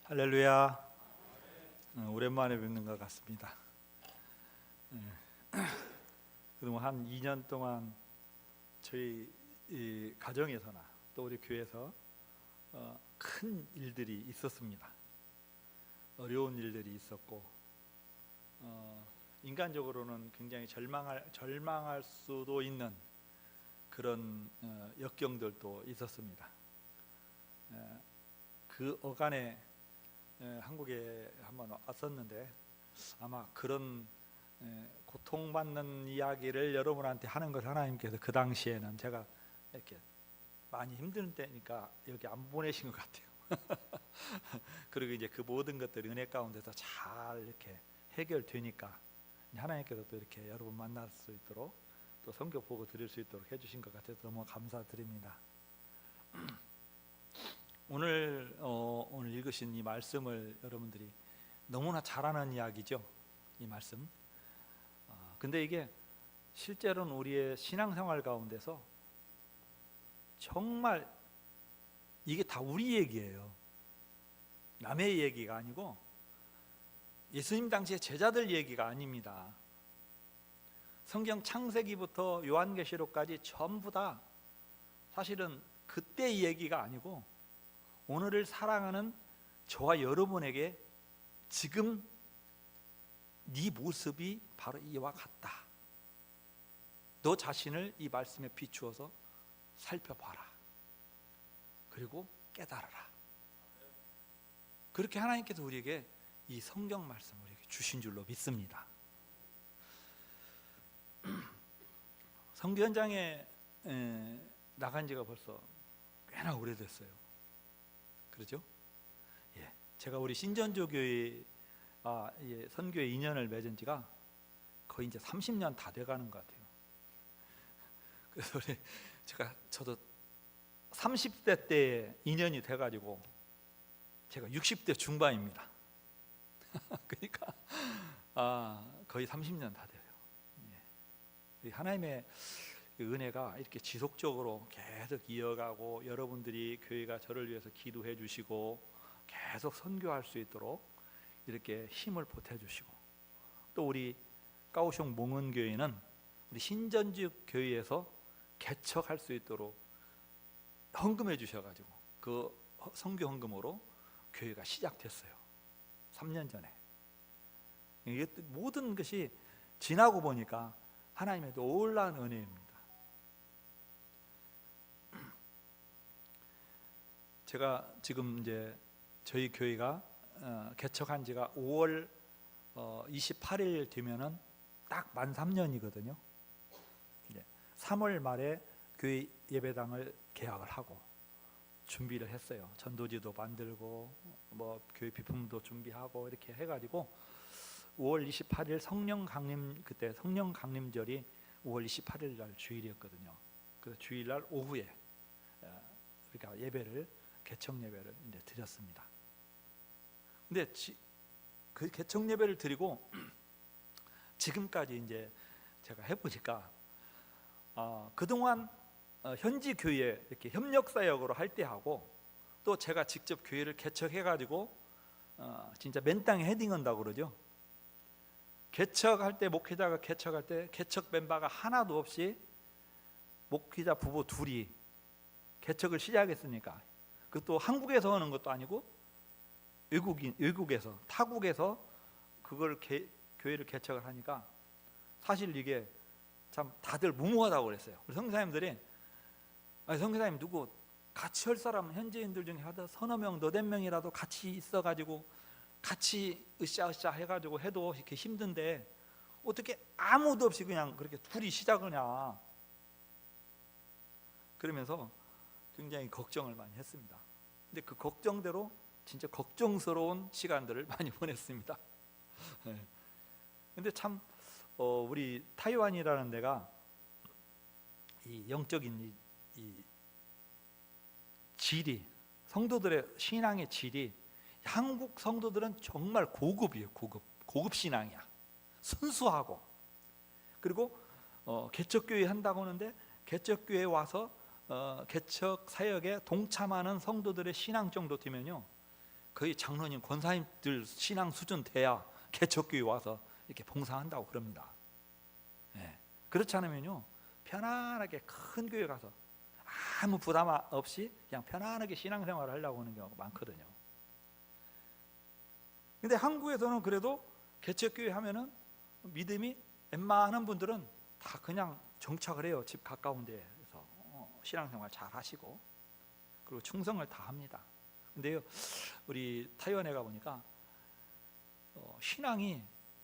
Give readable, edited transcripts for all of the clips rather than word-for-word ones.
할렐루야. 오랜만에 뵙는 것 같습니다. 그동안 한 2년 동안 저희 이 가정에서나 또 우리 교회에서 큰 일들이 있었습니다. 어려운 일들이 있었고 인간적으로는 굉장히 절망할 수도 있는 그런 역경들도 있었습니다. 그 어간에 한국에 한번 왔었는데 아마 그런 고통받는 이야기를 여러분한테 하는 걸 하나님께서 그 당시에는 제가 이렇게 많이 힘든 때니까 여기 안 보내신 것 같아요. 그리고 이제 그 모든 것들이 은혜 가운데서 잘 이렇게 해결되니까 하나님께서 또 이렇게 여러분 만날 수 있도록 또 성경 보고 드릴 수 있도록 해주신 것 같아서 너무 감사드립니다. 오늘 읽으신 이 말씀을 여러분들이 너무나 잘 아는 이야기죠. 이 말씀. 근데 이게 실제로는 우리의 신앙생활 가운데서 정말 이게 다 우리 얘기예요. 남의 얘기가 아니고 예수님 당시의 제자들 얘기가 아닙니다. 성경 창세기부터 요한계시록까지 전부 다 사실은 그때의 얘기가 아니고 오늘을 사랑하는 저와 여러분에게 지금 네 모습이 바로 이와 같다. 너 자신을 이 말씀에 비추어서 살펴봐라. 그리고 깨달아라. 그렇게 하나님께서 우리에게 이 성경 말씀을 우리에게 주신 줄로 믿습니다. 선교 현장에 나간 지가 벌써 꽤나 오래됐어요. 그렇죠? 예, 제가 우리 신전조 교회 선교에 인연을 맺은 지가 거의 이제 30년 다 돼가는 것 같아요. 그래서 저도 30대 때 인연이 돼가지고 제가 60대 중반입니다. 그러니까 거의 30년 다 돼요. 예. 하나님의 은혜가 이렇게 지속적으로 계속 이어가고 여러분들이 교회가 저를 위해서 기도해 주시고 계속 선교할 수 있도록 이렇게 힘을 보태 주시고 또 우리 까오숑 몽은교회는 우리 신전지 교회에서 개척할 수 있도록 헌금해 주셔가지고 그 선교 헌금으로 교회가 시작됐어요. 3년 전에. 이게 모든 것이 지나고 보니까 하나님의 놀라운 은혜입니다. 제가 지금 이제 저희 교회가 개척한 지가 5월 28일 되면은 딱 만 3년이거든요. 3월 말에 교회 예배당을 개학을 하고 준비를 했어요. 전도지도 만들고 뭐 교회 비품도 준비하고 이렇게 해가지고 5월 28일 성령 강림 그때 성령 강림절이 5월 28일 날 주일이었거든요. 그 주일날 오후에 그러니까 예배를 개척 예배를 이제 드렸습니다. 근데 그 개척 예배를 드리고 지금까지 이제 제가 해보니까 그동안 현지 교회 이렇게 협력 사역으로 할 때하고 또 제가 직접 교회를 개척해가지고 진짜 맨 땅에 헤딩한다고 그러죠. 개척할 때 목회자가 개척할 때 개척 멤버가 하나도 없이 목회자 부부 둘이 개척을 시작했으니까 그것도 한국에서 하는 것도 아니고 외국에서 타국에서 그걸 교회를 개척을 하니까 사실 이게 참 다들 무모하다고 그랬어요. 우리 선교사님들이 선교사님 누구 같이 할 사람 현지인들 중에 하다 서너 명 너댓 명이라도 같이 있어가지고 같이 으쌰으쌰 해가지고 해도 이렇게 힘든데 어떻게 아무도 없이 그냥 그렇게 둘이 시작을 하냐 그러면서 굉장히 걱정을 많이 했습니다. 근데 그 걱정대로 진짜 걱정스러운 시간들을 많이 보냈습니다. 근데 참 우리 타이완이라는 데가 이 영적인 이 질이 성도들의 신앙의 질이 한국 성도들은 정말 고급이에요. 고급 신앙이야. 순수하고 그리고 개척교회 한다고 하는데 개척교회에 와서 개척 사역에 동참하는 성도들의 신앙 정도 되면요 거의 장로님, 권사님들 신앙 수준 돼야 개척교회 와서 이렇게 봉사한다고 그럽니다. 예. 그렇지 않으면요, 편안하게 큰 교회 가서 아무 부담 없이 그냥 편안하게 신앙생활을 하려고 하는 경우가 많거든요. 근데 한국에서는 그래도 개척교회 하면은 믿음이 웬만한 분들은 다 그냥 정착을 해요. 집 가까운 데에서 신앙생활 잘 하시고, 그리고 충성을 다 합니다. 근데요, 우리 타이완에 가 보니까 신앙이,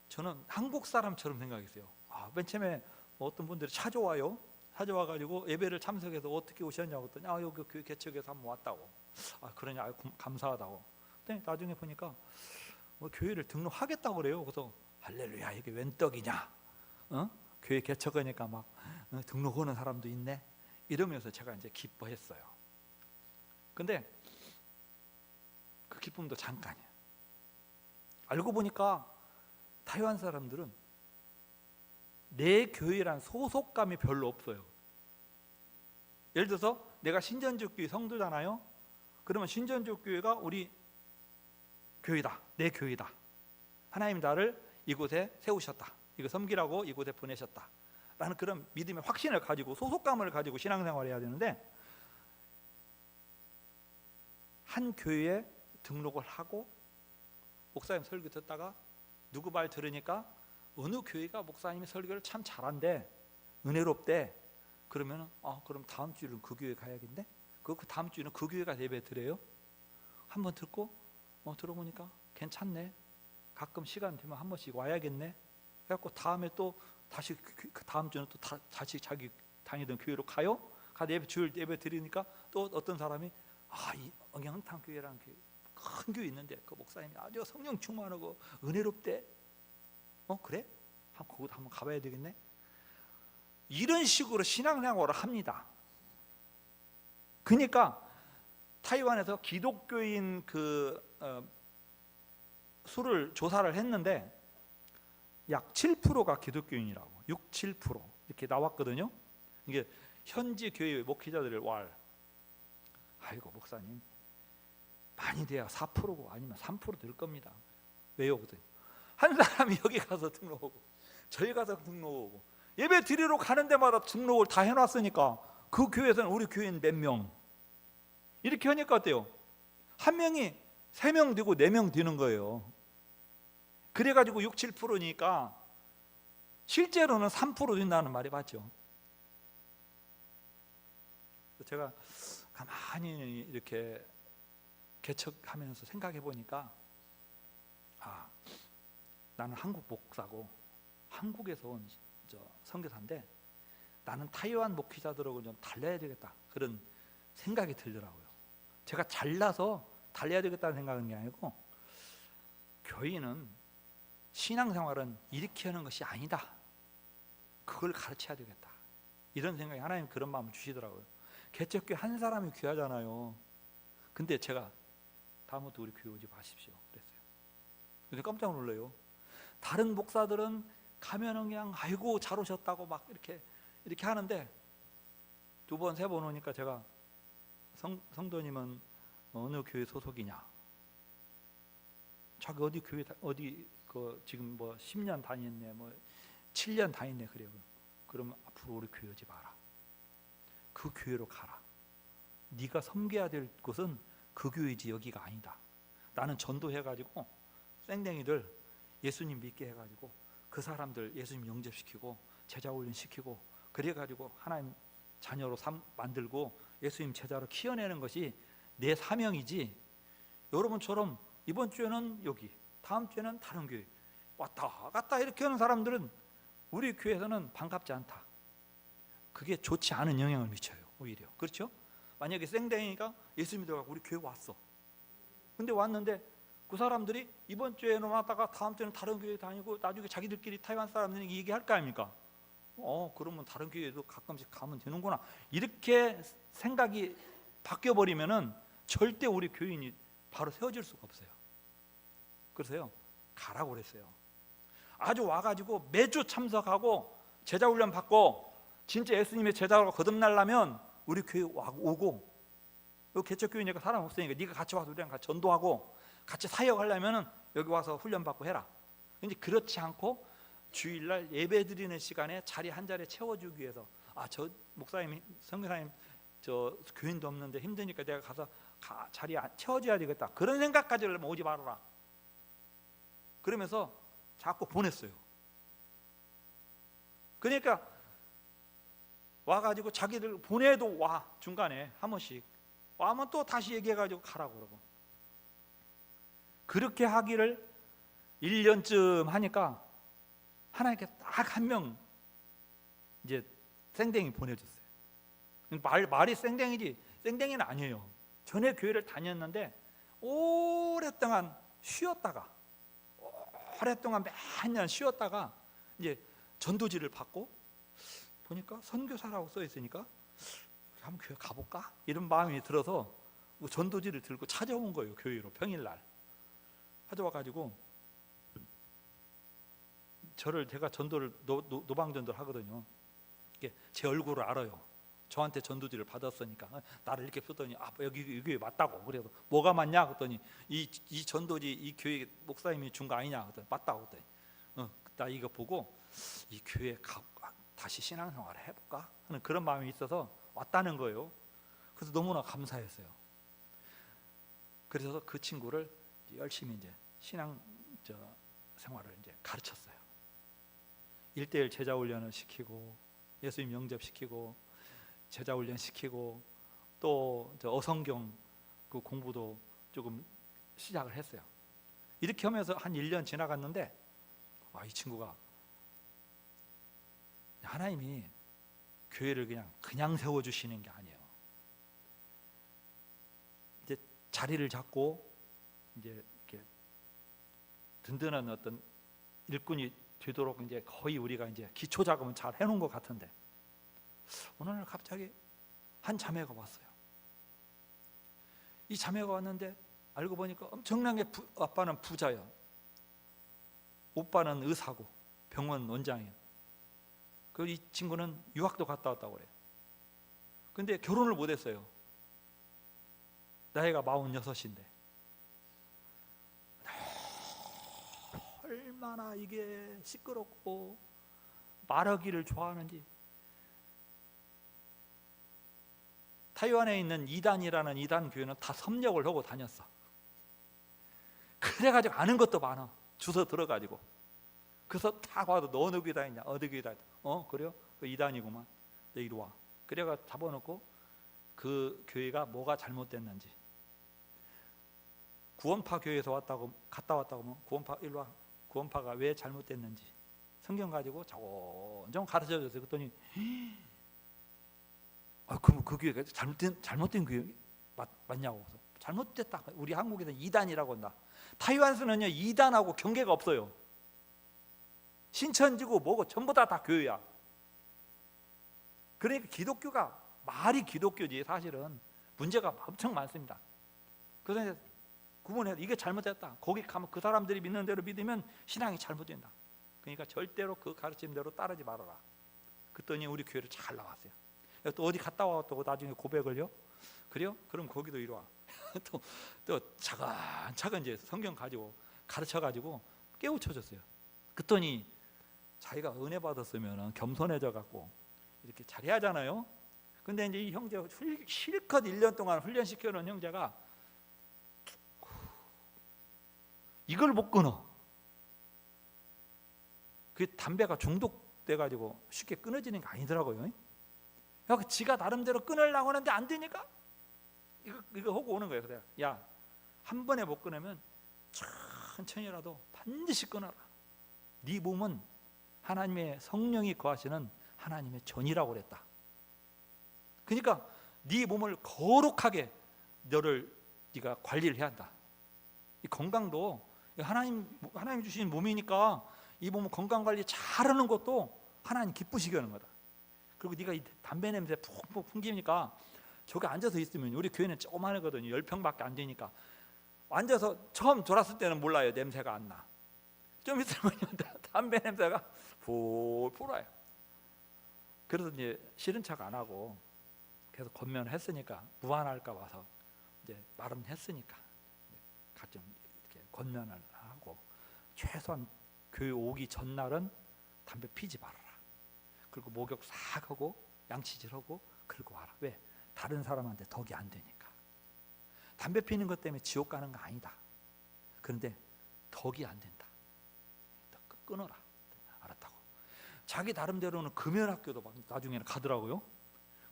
저는 한국 사람처럼 생각했어요. 맨 처음에 어떤 분들이 찾아와요. 찾아와가지고 예배를 참석해서 어떻게 오셨냐고 했더니 여기 교회 개척해서 한번 왔다고. 그러냐, 감사하다고. 근데 나중에 보니까 교회를 등록하겠다고 그래요. 그래서 할렐루야, 이게 웬 떡이냐, 교회 개척하니까 막 등록 오는 사람도 있네, 이러면서 제가 이제 기뻐했어요. 근데 그 기쁨도 잠깐이에요. 알고 보니까 타이완 사람들은 내 교회란 소속감이 별로 없어요. 예를 들어서 내가 신전지역 교회 성도잖아요. 그러면 신전지역 교회가 우리 교회다, 내 교회다, 하나님 나를 이곳에 세우셨다, 이거 섬기라고 이곳에 보내셨다 라는 그런 믿음의 확신을 가지고 소속감을 가지고 신앙생활을 해야 되는데, 한 교회에 등록을 하고 목사님 설교 듣다가 누구 말 들으니까 어느 교회가 목사님이 설교를 참 잘한대, 은혜롭대, 그러면 그럼 다음 주는 그 교회 가야겠네. 그 다음 주는 그 교회가 예배 드려요. 한번 듣고 들어보니까 괜찮네, 가끔 시간 되면 한 번씩 와야겠네. 그래갖고 다음에 또 다시 그 다음 주는 또 다시 자기 다니던 교회로 가요. 가서 주일 예배 드리니까 또 어떤 사람이 이 응양탕 교회라는 교회, 큰 교회 있는데 그 목사님이 아주 성령 충만하고 은혜롭대. 그래? 거기도 한번 가봐야 되겠네. 이런 식으로 신앙생활을 합니다. 그러니까 타이완에서 기독교인 수를 조사를 했는데 약 7%가 기독교인이라고, 6, 7% 이렇게 나왔거든요. 이게 현지 교회 목회자들의 아이고 목사님 많이 돼야 4%고 아니면 3% 될 겁니다. 왜요? 그랬더니 한 사람이 여기 가서 등록하고 저희 가서 등록하고 예배 드리러 가는 데마다 등록을 다 해놨으니까 그 교회에서는 우리 교인 몇 명 이렇게 하니까 어때요? 한 명이 3명 되고 4명 되는 거예요. 그래가지고 6, 7%니까 실제로는 3% 된다는 말이 맞죠. 제가 가만히 이렇게 개척하면서 생각해 보니까 나는 한국 목사고 한국에서 온 선교사인데 나는 타이완 목회자들하고 좀 달라야 되겠다, 그런 생각이 들더라고요. 제가 잘나서 달라야 되겠다는 생각은 게 아니고, 교인은 신앙생활은 이렇게 하는 것이 아니다, 그걸 가르쳐야 되겠다, 이런 생각이 하나님 그런 마음을 주시더라고요. 개척교회 한 사람이 귀하잖아요. 근데 제가 다음부터 우리 교회 오지 마십시오 그랬어요. 근데 깜짝 놀라요. 다른 목사들은 가면은 그냥 아이고 잘 오셨다고 막 이렇게 하는데 2번, 3번 오니까 제가 성도님은 어느 교회 소속이냐, 자기 어디 교회 어디 지금 10년 다녔네, 7년 다녔네, 그래요. 그러면 앞으로 우리 교회 오지 마라, 그 교회로 가라. 네가 섬겨야 될 곳은 그 교회지 여기가 아니다. 나는 전도해가지고 쌩댕이들 예수님 믿게 해가지고 그 사람들 예수님 영접시키고 제자훈련 시키고 그래가지고 하나님 자녀로 만들고 예수님 제자로 키워내는 것이 내 사명이지, 여러분처럼 이번 주에는 여기, 다음 주에는 다른 교회 왔다 갔다 이렇게 하는 사람들은 우리 교회에서는 반갑지 않다. 그게 좋지 않은 영향을 미쳐요, 오히려. 그렇죠? 만약에 쌩댕이가 예수 믿어가지고 우리 교회 왔어. 근데 왔는데 그 사람들이 이번 주에는 왔다가 다음 주에는 다른 교회 다니고 나중에 자기들끼리 타이완 사람들이 얘기할 거 아닙니까? 그러면 다른 교회도 가끔씩 가면 되는구나, 이렇게 생각이 바뀌어버리면은 절대 우리 교인이 바로 세워질 수가 없어요. 그래서요, 가라고 그랬어요. 아주 와가지고 매주 참석하고 제자훈련 받고 진짜 예수님의 제자로 거듭나려면 우리 교회 오고, 여기 개척교회니까 사람 없으니까 네가 같이 와서 우리랑 같이 전도하고 같이 사역하려면은 여기 와서 훈련 받고 해라. 근데 그렇지 않고 주일날 예배 드리는 시간에 자리 한 자리 채워주기 위해서 저 목사님, 선교사님 저 교인도 없는데 힘드니까 내가 가서 자리 채워줘야 되겠다. 그런 생각까지 하려면 오지 말아라. 그러면서 자꾸 보냈어요. 그러니까 와가지고 자기들 보내도 와, 중간에 한 번씩 와면 또 다시 얘기해가지고 가라고 그러고. 그렇게 하기를 1년쯤 하니까 하나님께 딱 한 명 이제 생댕이 보내줬어요. 말이 생댕이지 생댕이는 아니에요. 전에 교회를 다녔는데 오랫동안 쉬었다가 매년 쉬었다가 이제 전도지를 받고 보니까 선교사라고 써 있으니까 한번 교회 가볼까? 이런 마음이 들어서 전도지를 들고 찾아온 거예요. 교회로 평일날 찾아와가지고 제가 전도를 노방전도를 하거든요. 제 얼굴을 알아요. 저한테 전도지를 받았으니까 나를 이렇게 쓰더니 여기 맞다고. 그래서 뭐가 맞냐 그랬더니 이 전도지 이 교회 목사님이 준 거 아니냐 그랬더니 맞다고 그랬더니 나 이거 보고 이 교회 다시 신앙생활을 해볼까 하는 그런 마음이 있어서 왔다는 거예요. 그래서 너무나 감사했어요. 그래서 그 친구를 열심히 이제 신앙 생활을 이제 가르쳤어요. 1:1 제자 훈련을 시키고 예수님 영접시키고 제자 훈련 시키고 또 어성경 그 공부도 조금 시작을 했어요. 이렇게 하면서 한 1년 지나갔는데 이 친구가 하나님이 교회를 그냥 세워주시는 게 아니에요. 이제 자리를 잡고 이제 이렇게 든든한 어떤 일꾼이 되도록 이제 거의 우리가 이제 기초 작업은 잘 해놓은 것 같은데 어느 날 갑자기 한 자매가 왔어요. 이 자매가 왔는데 알고 보니까 엄청나게 아빠는 부자예요. 오빠는 의사고 병원 원장이에요. 이 친구는 유학도 갔다 왔다고 그래요. 근데 결혼을 못했어요. 나이가 46인데 얼마나 이게 시끄럽고 말하기를 좋아하는지. 타이완에 있는 이단이라는 이단 교회는 다 섭렵을 하고 다녔어. 그래가지고 아는 것도 많아. 주워 들어가지고. 그래서 다 와도 너 어느 교회다 있냐? 어느 교회다 있냐? 그래요? 그 이단이구만. 너 이리 와. 그래가 잡아놓고 그 교회가 뭐가 잘못됐는지. 구원파 교회에서 갔다 왔다고 하면 구원파 일로 와. 구원파가 왜 잘못됐는지 성경 가지고 조금 가르쳐줬어요. 그랬더니 그럼 그 교회가 잘못된 교회 맞냐고. 잘못됐다. 우리 한국에서는 이단이라고 한다. 타이완에서는요 이단하고 경계가 없어요. 신천지고 뭐고 전부 다 교회야. 그러니까 기독교가 말이 기독교지 사실은 문제가 엄청 많습니다. 그래서 구분해서 이게 잘못됐다. 거기 가면 그 사람들이 믿는 대로 믿으면 신앙이 잘못된다. 그러니까 절대로 그 가르침대로 따르지 말아라. 그랬더니 우리 교회를 잘 나왔어요. 또 어디 갔다 왔다고 나중에 고백을요? 그래요? 그럼 거기도 이리 와. 또 차근차근 이제 성경 가지고 가르쳐가지고 깨우쳐줬어요. 그랬더니 자기가 은혜 받았으면 겸손해져 갖고 이렇게 잘해야잖아요. 근데 이제 이 형제가 실컷 1년 동안 훈련시켜놓은 형제가 이걸 못 끊어. 그 담배가 중독돼 가지고 쉽게 끊어지는 게 아니더라고요. 그러니까 지가 나름대로 끊으려고 하는데 안 되니까 이거 하고 오는 거예요. 그래, 야, 한 번에 못 끊으면 천천히라도 반드시 끊어라. 네 몸은 하나님의 성령이 거하시는 하나님의 전이라고 그랬다. 그러니까 네 몸을 거룩하게 네가 관리를 해야 한다. 이 건강도 하나님 주신 몸이니까 이 몸 건강 관리 잘하는 것도 하나님 기쁘시게 하는 거다. 그리고 네가 이 담배 냄새 푹푹 풍기니까 저기 앉아서 있으면 우리 교회는 조그마하거든요. 10평밖에 안 되니까 앉아서 처음 졸았을 때는 몰라요. 냄새가 안 나. 좀 있으면 담배 냄새가 풀풀 와요. 그래서 이제 싫은 척 안 하고 계속 권면을 했으니까 무안할까 봐서 이제 말은 했으니까 좀 권면을 하고, 최소한 교회 오기 전날은 담배 피지 말아라. 그리고 목욕 싹 하고 양치질하고 그러고 와라. 왜? 다른 사람한테 덕이 안 되니까. 담배 피는 것 때문에 지옥 가는 거 아니다. 그런데 덕이 안 된다. 끊어라. 알았다고. 자기 나름대로는 금연학교도 막 나중에는 가더라고요.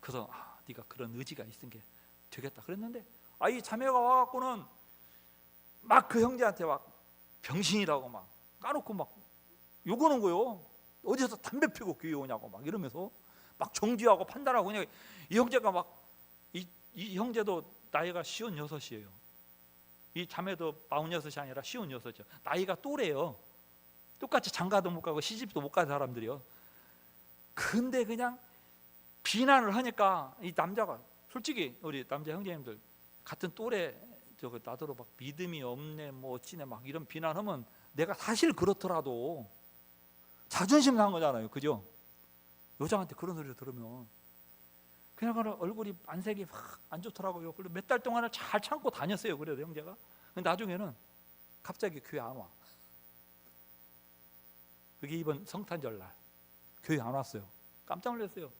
그래서 네가 그런 의지가 있은 게 되겠다 그랬는데, 이 자매가 와갖고는 막 그 형제한테 막 병신이라고 막 까놓고 막 욕하는 거요. 어디서 담배 피고 교회 오냐고 막 이러면서 막 정죄하고 판단하고. 그냥 이 형제가 막 이 형제도 나이가 56이에요. 이 자매도 46이 아니라 56이죠. 나이가 또래요. 똑같이 장가도 못 가고 시집도 못 간 사람들이요. 근데 그냥 비난을 하니까 이 남자가, 솔직히 우리 남자 형제님들 같은 또래 저거 나더러 막 믿음이 없네 뭐 어찌네 막 이런 비난하면 내가 사실 그렇더라도 자존심 상한 거잖아요. 그죠? 여자한테 그런 소리를 들으면 그냥 얼굴이 안색이 확 안 좋더라고요. 그리고 몇 달 동안을 잘 참고 다녔어요. 그래도 형제가. 근데 나중에는 갑자기 교회 안 와. 그게 이번 성탄절 날 교회 안 왔어요. 깜짝 놀랐어요.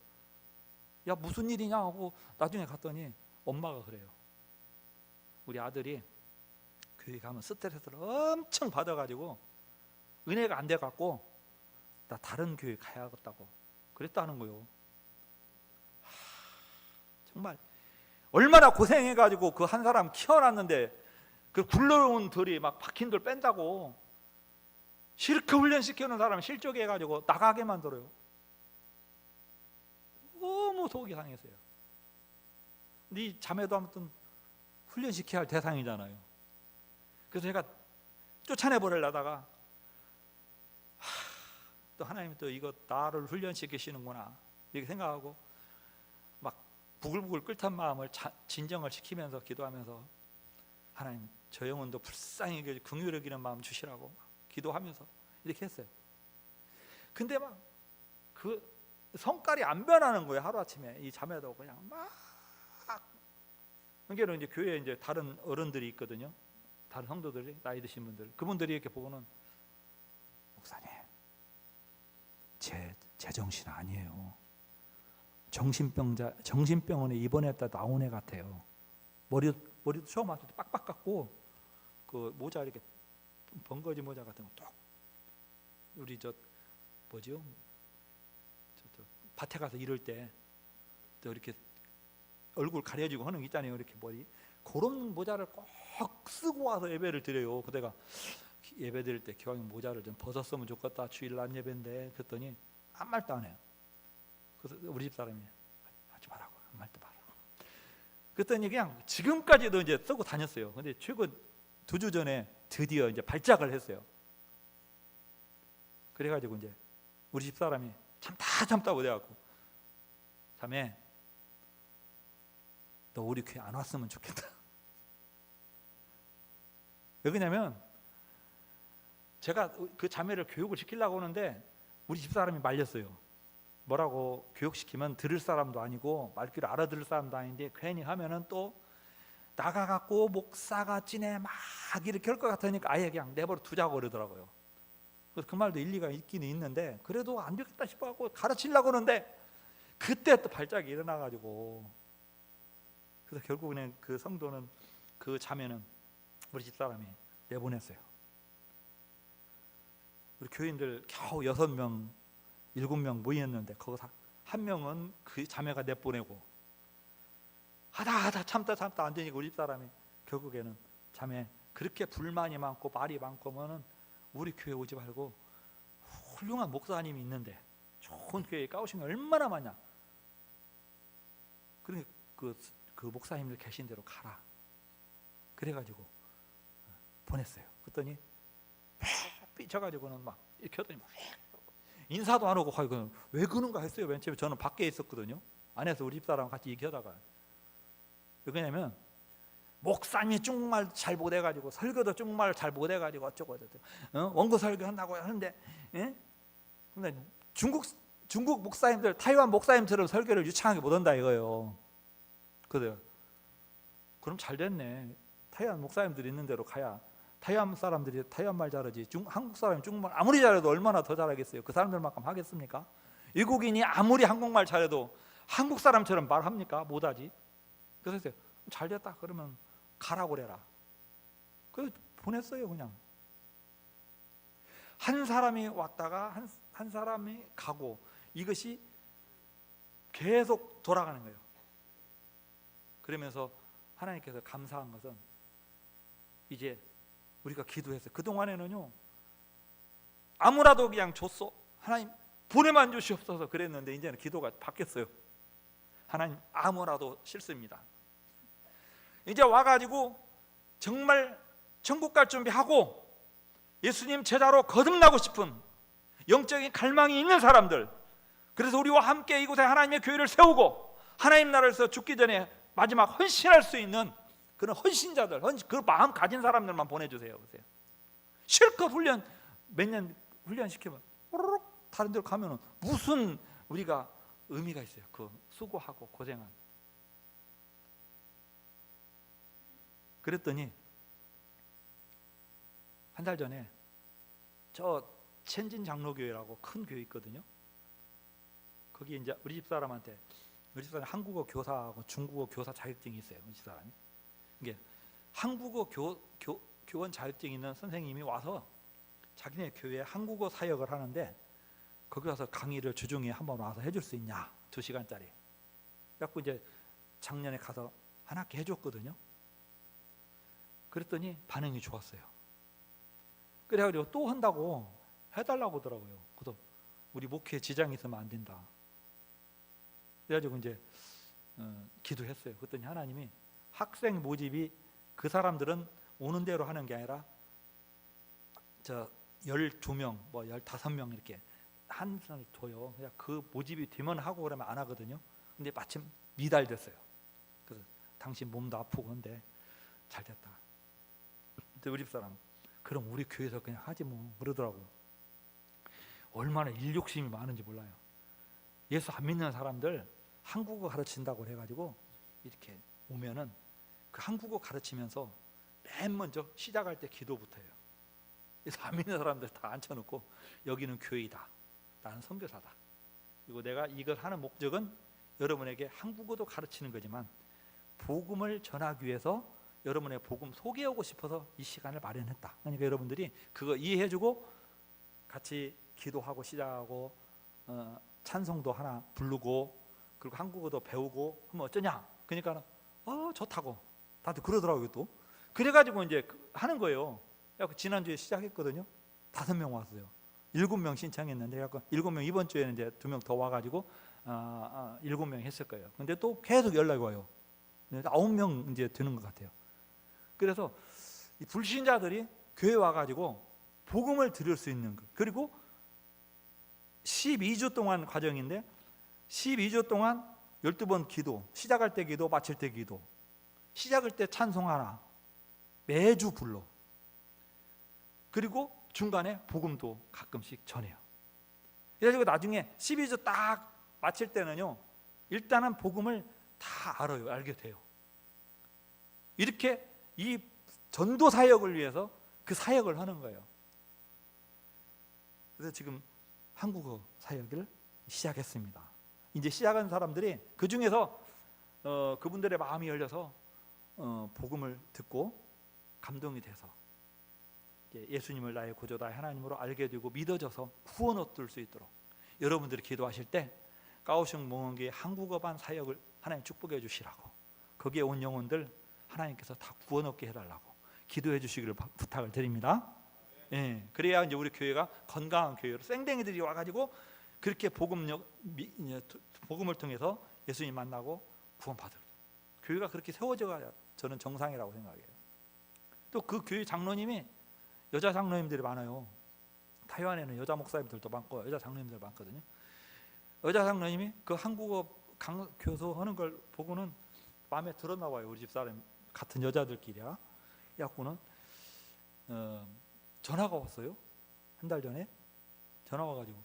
야 무슨 일이냐 하고 나중에 갔더니 엄마가 그래요. 우리 아들이 교회 가면 스트레스를 엄청 받아가지고 은혜가 안 돼갖고 나 다른 교회 가야겠다고 그랬다는 거예요. 정말 얼마나 고생해가지고 그 한 사람 키워놨는데 그 굴러온 들이 막 박힌 돌 뺀다고 실컷 훈련시켜놓은 사람 실족해 가지고 나가게 만들어요. 너무 속이 상했어요. 근데 이 자매도 아무튼 훈련시켜야 할 대상이잖아요. 그래서 제가 쫓아내버리려다가 또 하나님이 또 이거 나를 훈련시키시는구나 이렇게 생각하고 막 부글부글 끓던 마음을 진정을 시키면서 기도하면서, 하나님 저 영혼도 불쌍히 긍휼히 여기는 마음 주시라고 기도하면서 이렇게 했어요. 근데 막 그 성깔이 안 변하는 거예요. 하루아침에 이 자매도 그냥 막. 그러니까 이제 교회에 이제 다른 어른들이 있거든요. 다른 성도들이, 나이 드신 분들, 그분들이 이렇게 보고는, 목사님 제 정신 아니에요. 정신병원에 입원했다 나온 애 같아요. 머리도 처음 왔을 때 빡빡 깎고 그 모자 이렇게 번거지 모자 같은 거 딱 우리 저 밭에 가서 이럴 때 또 이렇게 얼굴 가려지고 하는 거 있잖아요. 이렇게 머리 그런 모자를 꼭 쓰고 와서 예배를 드려요. 그때가 예배 드릴 때 기왕 모자를 좀 벗었으면 좋겠다. 주일 날 예배인데 그랬더니 아무 말도 안 해요. 그래서 우리 집 사람이 하지 말라고, 아무 말도 말라고. 그랬더니 그냥 지금까지도 이제 쓰고 다녔어요. 근데 최근 2주 전에 드디어 이제 발작을 했어요. 그래가지고 이제 우리 집 사람이 참다고 돼갖고, 자매 너 우리 교회 안 왔으면 좋겠다. 왜 그러냐면 제가 그 자매를 교육을 시키려고 하는데 우리 집 사람이 말렸어요. 뭐라고 교육시키면 들을 사람도 아니고 말귀를 알아들을 사람도 아닌데 괜히 하면은 또 나가갖고 목사가 찐해 막 이렇게 할 것 같으니까 아예 그냥 내버려 두자고 그러더라고요. 그래서 그 말도 일리가 있긴 있는데 그래도 안 되겠다 싶어갖고 가르치려고 하는데 그때 또 발작이 일어나가지고, 그래서 결국은 그 성도는, 그 자매는 우리 집사람이 내보냈어요. 우리 교인들 겨우 6명 7명 모였는데 거기서 한 명은 그 자매가 내보내고, 하다 참다 안 되니까 우리 집사람이 결국에는, 자매 그렇게 불만이 많고 말이 많고면은 우리 교회 오지 말고 훌륭한 목사님이 있는데 좋은 교회에 까오신 게 얼마나 많냐, 그러니까 그 목사님들 계신 대로 가라. 그래가지고 보냈어요. 그랬더니 삐쳐가지고는 막 이렇게 하더니 막 인사도 안 하고 왜 그런가 했어요. 맨 처음에 저는 밖에 있었거든요. 안에서 우리 집사람 같이 얘기하다가, 왜냐면 목사님이 중국말 잘 못해가지고 설교도 중국말 잘 못해가지고 어쩌고 원고 설교한다고 하는데, 근데 중국 목사님들, 타이완 목사님처럼 설교를 유창하게 못한다 이거예요. 그래요. 그럼 잘 됐네. 타이완 목사님들 있는 대로 가야 타이완 사람들이 타이완 말 잘하지 한국 사람이 중국말 아무리 잘해도 얼마나 더 잘하겠어요? 그 사람들만큼 하겠습니까? 외국인이 아무리 한국말 잘해도 한국 사람처럼 말합니까? 못하지. 그래서 잘됐다 그러면 가라고 그래라. 그래서 보냈어요. 그냥 한 사람이 왔다가 한 사람이 가고 이것이 계속 돌아가는 거예요. 그러면서 하나님께서 감사한 것은 이제 우리가 기도했어요. 그동안에는요 아무라도 그냥 줬어. 하나님 보내만 주시옵소서 그랬는데 이제는 기도가 바뀌었어요. 하나님 아무라도 싫습니다. 이제 와가지고 정말 천국 갈 준비하고 예수님 제자로 거듭나고 싶은 영적인 갈망이 있는 사람들, 그래서 우리와 함께 이곳에 하나님의 교회를 세우고 하나님 나라에서 죽기 전에 마지막 헌신할 수 있는 그런 헌신자들, 그 마음 가진 사람들만 보내주세요. 실컷 훈련 몇 년 훈련시키면 호로록 다른 데로 가면 무슨 우리가 의미가 있어요. 그 수고하고 고생한. 그랬더니 한 달 전에 저 천진 장로교회라고 큰 교회 있거든요. 거기 이제 우리 집사람 한국어 교사하고 중국어 교사 자격증이 있어요. 우리 집사람이. 이게 한국어 교원 자격증 있는 선생님이 와서 자기네 교회에 한국어 사역을 하는데 거기 와서 강의를 주중에 한번 와서 해줄 수 있냐? 2시간짜리. 그래갖고 이제 작년에 가서 한 학기 해줬거든요. 그랬더니 반응이 좋았어요. 그래가지고 또 한다고 해달라고 하더라고요. 그래서 우리 목회에 지장이 있으면 안 된다. 그래가지고 이제 기도했어요. 그랬더니 하나님이 학생 모집이 그 사람들은 오는 대로 하는 게 아니라 12명, 15명 이렇게 한 사람을 둬요. 그냥 그 모집이 되면 하고 그러면 안 하거든요. 근데 마침 미달됐어요. 그래서 당신 몸도 아프고 한데 잘 됐다. 근데 우리 집사람 그럼 우리 교회에서 그냥 하지 뭐 그러더라고. 얼마나 일 욕심이 많은지 몰라요. 예수 안 믿는 사람들 한국어 가르친다고 해가지고 이렇게 오면은 그 한국어 가르치면서 맨 먼저 시작할 때 기도부터 해요. 예수 안 믿는 사람들 다 앉혀놓고 여기는 교회이다. 나는 선교사다. 그리고 내가 이걸 하는 목적은 여러분에게 한국어도 가르치는 거지만 복음을 전하기 위해서 여러분의 복음 소개하고 싶어서 이 시간을 마련했다. 그러니까 여러분들이 그거 이해해주고 같이 기도하고 시작하고 찬송도 하나 부르고 그리고 한국어도 배우고 하면 어쩌냐? 그러니까 좋다고 다들 그러더라고요. 또 그래가지고 이제 하는 거예요. 지난주에 시작했거든요. 5명 왔어요. 7명 신청했는데 7명 이번 주에는 이제 2명 더 와가지고 7명 했을 거예요. 근데 또 계속 연락이 와요. 9명 이제 되는 것 같아요. 그래서 이 불신자들이 교회 와가지고 복음을 들을 수 있는 것. 그리고 12주 동안 과정인데 12주 동안 12번 기도, 시작할 때 기도, 마칠 때 기도, 시작할 때 찬송 하나 매주 불러. 그리고 중간에 복음도 가끔씩 전해요. 그래가지고 나중에 12주 딱 마칠 때는요 일단은 복음을 다 알게 돼요. 이렇게 이 전도 사역을 위해서 그 사역을 하는 거예요. 그래서 지금 한국어 사역을 시작했습니다. 이제 시작한 사람들이 그 중에서 그분들의 마음이 열려서 복음을 듣고 감동이 돼서 예수님을 나의 구조다 하나님으로 알게 되고 믿어져서 구원 얻을 수 있도록 여러분들이 기도하실 때 까오슝 몽원교회 한국어반 사역을 하나님 축복해 주시라고, 거기에 온 영혼들 하나님께서 다 구원 얻게 해달라고 기도해 주시기를 부탁을 드립니다. 예, 그래야 이제 우리 교회가 건강한 교회로 쌩댕이들이 와가지고 그렇게 복음을 통해서 예수님 만나고 구원받을 교회가 그렇게 세워져야 저는 정상이라고 생각해요. 또 그 교회 장로님이 여자 장로님들이 많아요. 타이완에는 여자 목사님들도 많고 여자 장로님들 많거든요. 여자 장로님이 그 한국어 교수하는 걸 보고는 마음에 들었나 봐요. 우리 집사람 같은 여자들끼리야. 그래갖고는 전화가 왔어요. 한 달 전에 전화 와가지고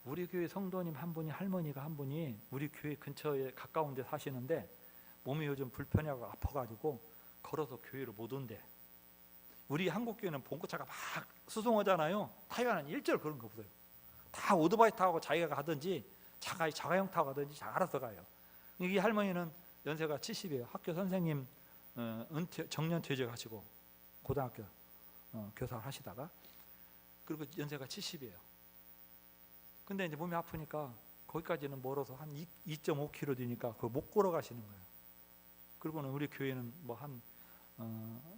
우리 교회 성도님 한 분이, 할머니가 한 분이 우리 교회 근처에 가까운 데 사시는데 몸이 요즘 불편하고 아파가지고 걸어서 교회를 못 온대. 우리 한국 교회는 봉고차가 막 수송하잖아요. 타이완은 일절 그런 거 없어요. 다 오토바이 타고 자기가 가든지 자가용 타고 가든지 알아서 가요. 이 할머니는 연세가 70이에요. 학교 선생님 정년 퇴직하시고 고등학교 교사를 하시다가 그리고 연세가 70이에요. 근데 이제 몸이 아프니까 거기까지는 멀어서 한 2.5km 되니까 그거 못 걸어가시는 거예요. 그리고는 우리 교회는 뭐 한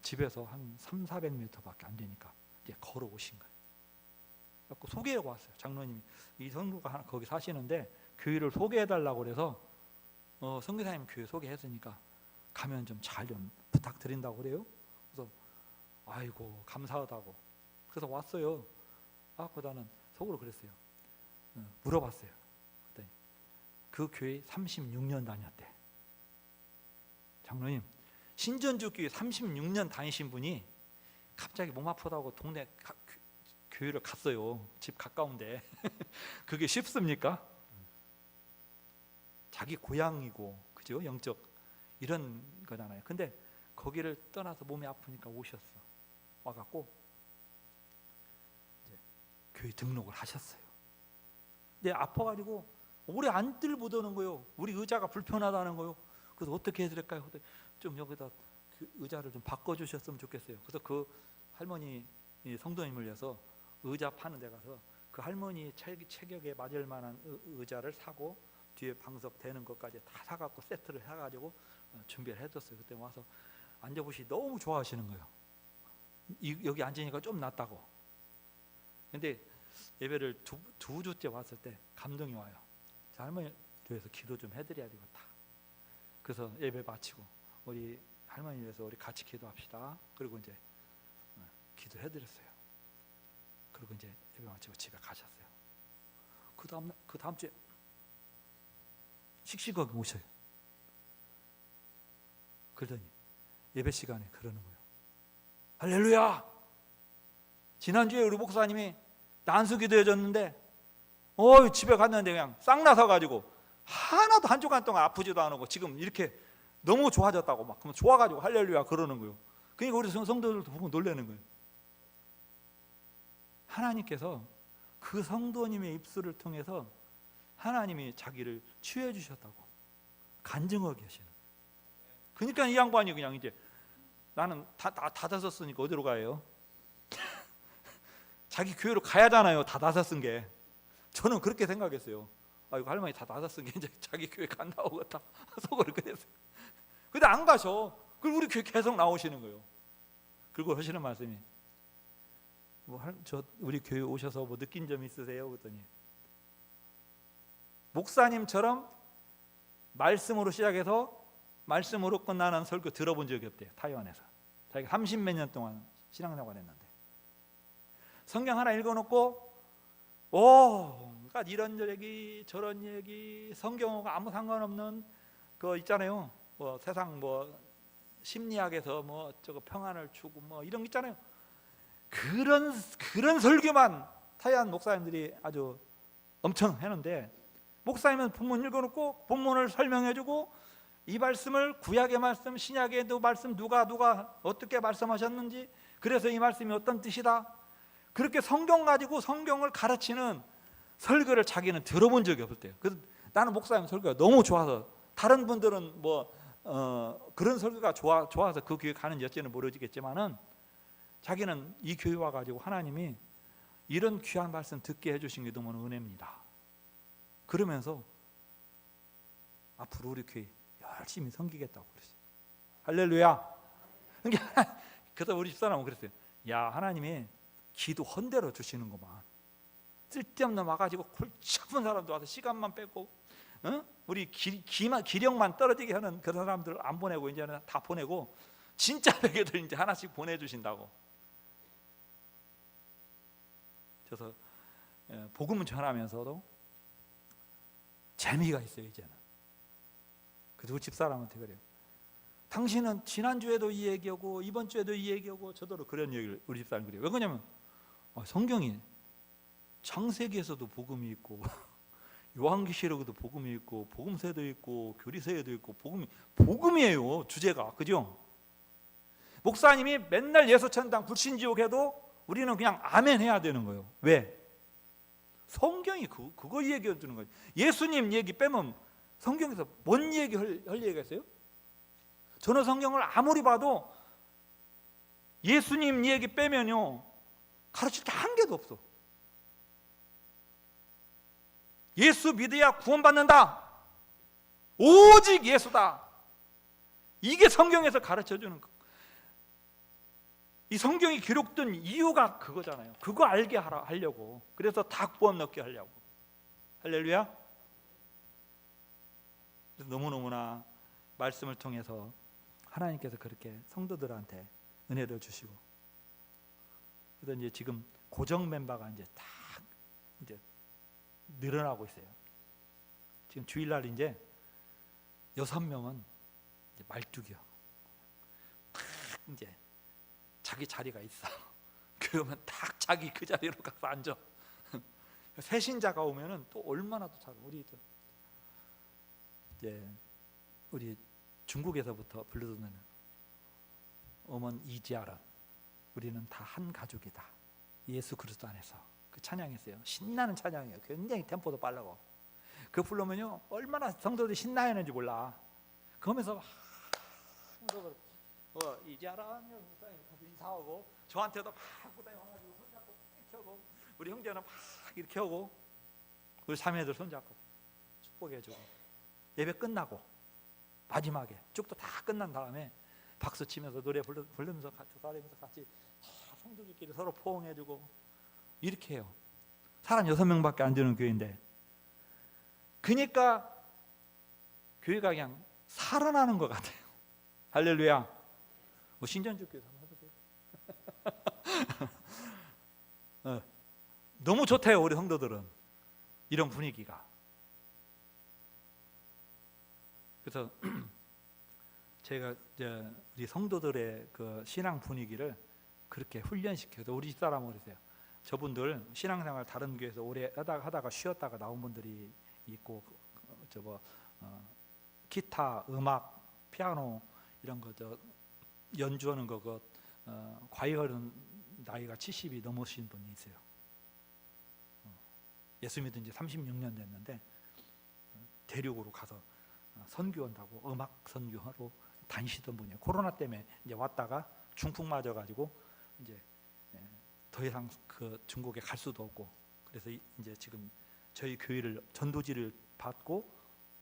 집에서 한 300-400m밖에 안 되니까 이제 걸어오신 거예요. 그래서 소개하고 왔어요. 장로님이 이 성도가 거기 사시는데 교회를 소개해달라고 그래서 선교사님 교회 소개했으니까 가면 좀 잘 좀 부탁드린다고 그래요. 그래서 아이고 감사하다고 그래서 왔어요. 그다는 속으로 그랬어요. 물어봤어요. 그랬더니 그 교회 36년 다녔대. 장로님, 신전주 교회 36년 다니신 분이 갑자기 몸 아프다고 동네 교회를 갔어요. 집 가까운데 그게 쉽습니까? 자기 고향이고 그죠? 영적 이런 거잖아요. 근데 거기를 떠나서 몸이 아프니까 오셨어. 와갖고 이제 교회 등록을 하셨어요. 근데 아파가지고 오래 앉들 못하는 거예요. 우리 의자가 불편하다는 거예요. 그래서 어떻게 해야 될까요? 좀 여기다 그 의자를 좀 바꿔주셨으면 좋겠어요. 그래서 그 할머니 성도님을 위해서 의자 파는 데 가서 그 할머니 체격에 맞을 만한 의자를 사고 뒤에 방석 대는 것까지 다 사갖고 세트를 해가지고 준비를 해뒀어요. 그때 와서 앉아보시 너무 좋아하시는 거예요. 여기 앉으니까 좀 낫다고. 근데 예배를 두 주째 왔을 때 감동이 와요. 자, 할머니 위해서 기도 좀 해드려야 되겠다. 그래서 예배 마치고 우리 할머니 위해서 우리 같이 기도합시다. 그리고 이제 기도해드렸어요. 그리고 이제 예배 마치고 집에 가셨어요. 그 다음 주에 씩씩하게 오셔요. 그러더니 예배 시간에 그러는 거예요. 할렐루야! 지난주에 우리 목사님이 난수 기도해줬는데 집에 갔는데 그냥 쌍나서 가지고 하나도 한 주간 동안 아프지도 않고 지금 이렇게 너무 좋아졌다고 막 그러면 좋아가지고 할렐루야 그러는 거예요. 그러니까 우리 성도들도 보고 놀라는 거예요. 하나님께서 그 성도님의 입술을 통해서 하나님이 자기를 치유해 주셨다고 간증하고 계시는 거예요. 그러니까 이 양반이 그냥 이제 나는 다 닫았었으니까 어디로 가요? 자기 교회로 가야 하잖아요. 다 닫았은 게. 저는 그렇게 생각했어요. 이거 할머니 다 닫았은 게 이제 자기 교회 간다고 다 속으로 그랬어요. 근데 안 가셔. 그리고 우리 교회 계속 나오시는 거예요. 그리고 하시는 말씀이 우리 교회 오셔서 뭐 느낀 점 있으세요? 그랬더니 목사님처럼 말씀으로 시작해서 말씀으로 끝나는 설교 들어본 적이 없대요. 타이완에서. 자기가 30몇 년 동안 신앙생활 했는데 성경 하나 읽어놓고 그러니까 이런 얘기 저런 얘기 성경하고 아무 상관없는 거 있잖아요. 뭐 세상 뭐 심리학에서 뭐 저거 평안을 주고 뭐 이런 거 있잖아요. 그런 설교만 타이완 목사님들이 아주 엄청 하는데 목사님은 본문 읽어놓고 본문을 설명해주고 이 말씀을 구약의 말씀, 신약의 말씀 누가 어떻게 말씀하셨는지 그래서 이 말씀이 어떤 뜻이다. 그렇게 성경 가지고 성경을 가르치는 설교를 자기는 들어본 적이 없을 때요. 그래서 나는 목사님 설교가 너무 좋아서 다른 분들은 뭐 그런 설교가 좋아서 그 교회 가는 여지는 모르겠지만은 자기는 이 교회 와가지고 하나님이 이런 귀한 말씀 듣게 해주신 게 너무 은혜입니다. 그러면서 앞으로 우리 교회 열심히 섬기겠다고 그랬어요. 할렐루야. 그래서 우리 집사람은 그랬어요. 야, 하나님이 기도 헌대로 주시는구만. 쓸데없는 와가지고 골치 아픈 사람도 와서 시간만 뺏고 우리 기력만 떨어지게 하는 그런 사람들 안 보내고 이제는 다 보내고 진짜 베개들 이제 하나씩 보내주신다고. 그래서 복음을 전하면서도 재미가 있어요. 이제는. 그래서 우리 집사람한테 그래요. 당신은 지난주에도 이 얘기하고 이번 주에도 이 얘기하고 저더러 그런 얘기를 우리 집사람 그래요. 왜 그러냐면 성경이 창세기에서도 복음이 있고 요한계시록에도 복음이 있고 복음서에도 있고 교리서에도 있고 복음이에요. 주제가. 그죠? 목사님이 맨날 예수천당 불신지옥해도 우리는 그냥 아멘 해야 되는 거예요. 왜? 성경이 그거 얘기해 주는 거예요. 예수님 얘기 빼면 성경에서 뭔 얘기 할 얘기가 있어요? 저는 성경을 아무리 봐도 예수님 얘기 빼면요 가르칠 게 한 개도 없어. 예수 믿어야 구원받는다. 오직 예수다. 이게 성경에서 가르쳐주는 거. 이 성경이 기록된 이유가 그거잖아요. 그거 알게 하려고. 그래서 다 구원 넣게 하려고. 할렐루야. 너무너무나 말씀을 통해서 하나님께서 그렇게 성도들한테 은혜를 주시고, 그래서 이제 지금 고정 멤버가 이제 딱 이제 늘어나고 있어요. 지금 주일날 이제 6명은 이제 말뚝이요. 딱 이제 자기 자리가 있어. 그러면 딱 자기 그 자리로 가서 앉아. 새 신자가 오면은 또 얼마나 또 잘. 우리 중국에서부터 불러듣는 어먼 이지아라. 우리는 다 한 가족이다. 예수 그리스도 안에서. 그 찬양했어요. 신나는 찬양이에요. 굉장히 템포도 빠르고. 그 부르면요 얼마나 성도들이 신나했는지 몰라. 그러면서 이지아라 인사하고 저한테도 막 부담이 와가지고 손잡고 이렇게 하고, 우리 형제는 막 이렇게 하고, 우리 자매들 손잡고 축복해주고, 예배 끝나고 마지막에 쭉도 다 끝난 다음에 박수 치면서 노래 부르면서 같이 다 성도들끼리 서로 포옹해주고 이렇게 해요. 사람 6명밖에 안 되는 교회인데, 그러니까 교회가 그냥 살아나는 것 같아요. 할렐루야. 뭐 신전주 교회 한번 해보세요. 너무 좋대요. 우리 성도들은 이런 분위기가. 그래서 제가 우리 성도들의 그 신앙 분위기를 그렇게 훈련시켜서, 우리 집사람은 그러세요. 저분들 신앙생활 다른 교회에서 오래 하다가 쉬었다가 나온 분들이 있고, 기타, 음악, 피아노 이런 거 연주하는 거 과외하는 나이가 70이 넘으신 분이 있어요. 예수 믿은 지 36년 됐는데 대륙으로 가서 선교한다고 음악 선교하러 다니시던 분이에요. 코로나 때문에 이제 왔다가 중풍 맞아 가지고 이제 더 이상 그 중국에 갈 수도 없고, 그래서 이제 지금 저희 교회를 전도지를 받고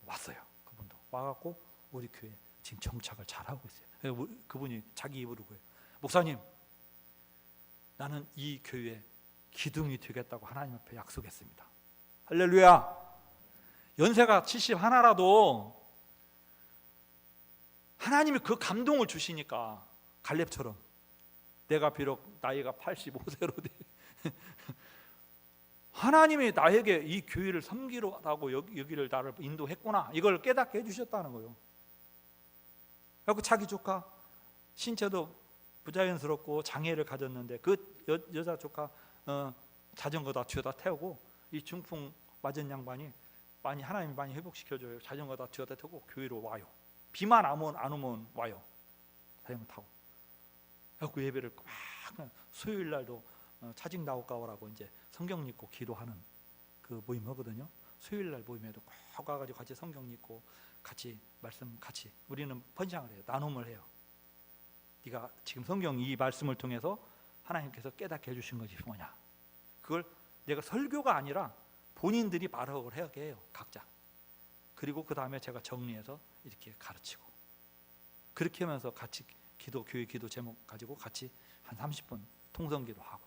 왔어요. 그분도 와갖고 우리 교회 지금 정착을 잘 하고 있어요. 그분이 자기 입으로 그래요. 목사님, 나는 이 교회 기둥이 되겠다고 하나님 앞에 약속했습니다. 할렐루야. 연세가 71라도 하나님이 그 감동을 주시니까, 갈렙처럼 내가 비록 나이가 85세로 돼 하나님이 나에게 이 교회를 섬기라고 여기를 나를 인도했구나, 이걸 깨닫게 해주셨다는 거예요. 그리고 자기 조카 신체도 부자연스럽고 장애를 가졌는데 그 여자 조카 자전거다 뒤에다 태우고, 이 중풍 맞은 양반이 하나님이 많이 회복시켜줘요. 자전거다 뒤에다 태우고 교회로 와요. 비만 안 오면 와요. 자전거 타고. 그래서 예배를 막 수요일 날도 차징 나올까오라고 이제 성경 읽고 기도하는 그 모임 하거든요. 수요일 날 모임에도 꼭 와가지고 같이 성경 읽고 같이 말씀 같이 우리는 번창을 해요. 나눔을 해요. 네가 지금 성경 이 말씀을 통해서 하나님께서 깨닫게 해주신 것이 뭐냐, 그걸 내가 설교가 아니라 본인들이 말하고 하게 해요. 각자. 그리고 그 다음에 제가 정리해서 이렇게 가르치고, 그렇게 하면서 같이 교회 기도 제목 가지고 같이 한 30분 통성기도 하고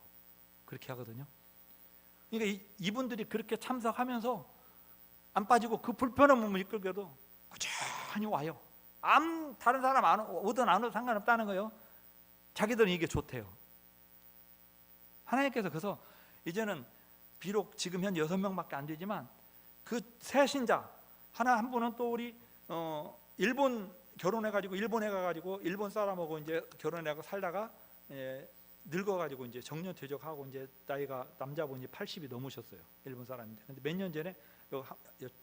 그렇게 하거든요. 그러니까 이분들이 그렇게 참석하면서 안 빠지고 그 불편한 몸을 이끌게도 꾸준히 와요. 다른 사람 오든 안 오든 상관없다는 거예요. 자기들은 이게 좋대요. 하나님께서 그래서 이제는 비록 지금 현 6명밖에 안 되지만 그 새 신자 한 분은 또 우리 일본 결혼해가지고 일본에 가가지고 일본 사람하고 이제 결혼해가지고 살다가 늙어가지고 이제 정년 퇴직하고 이제 나이가 남자분이 80이 넘으셨어요. 일본 사람인데. 근데 몇 년 전에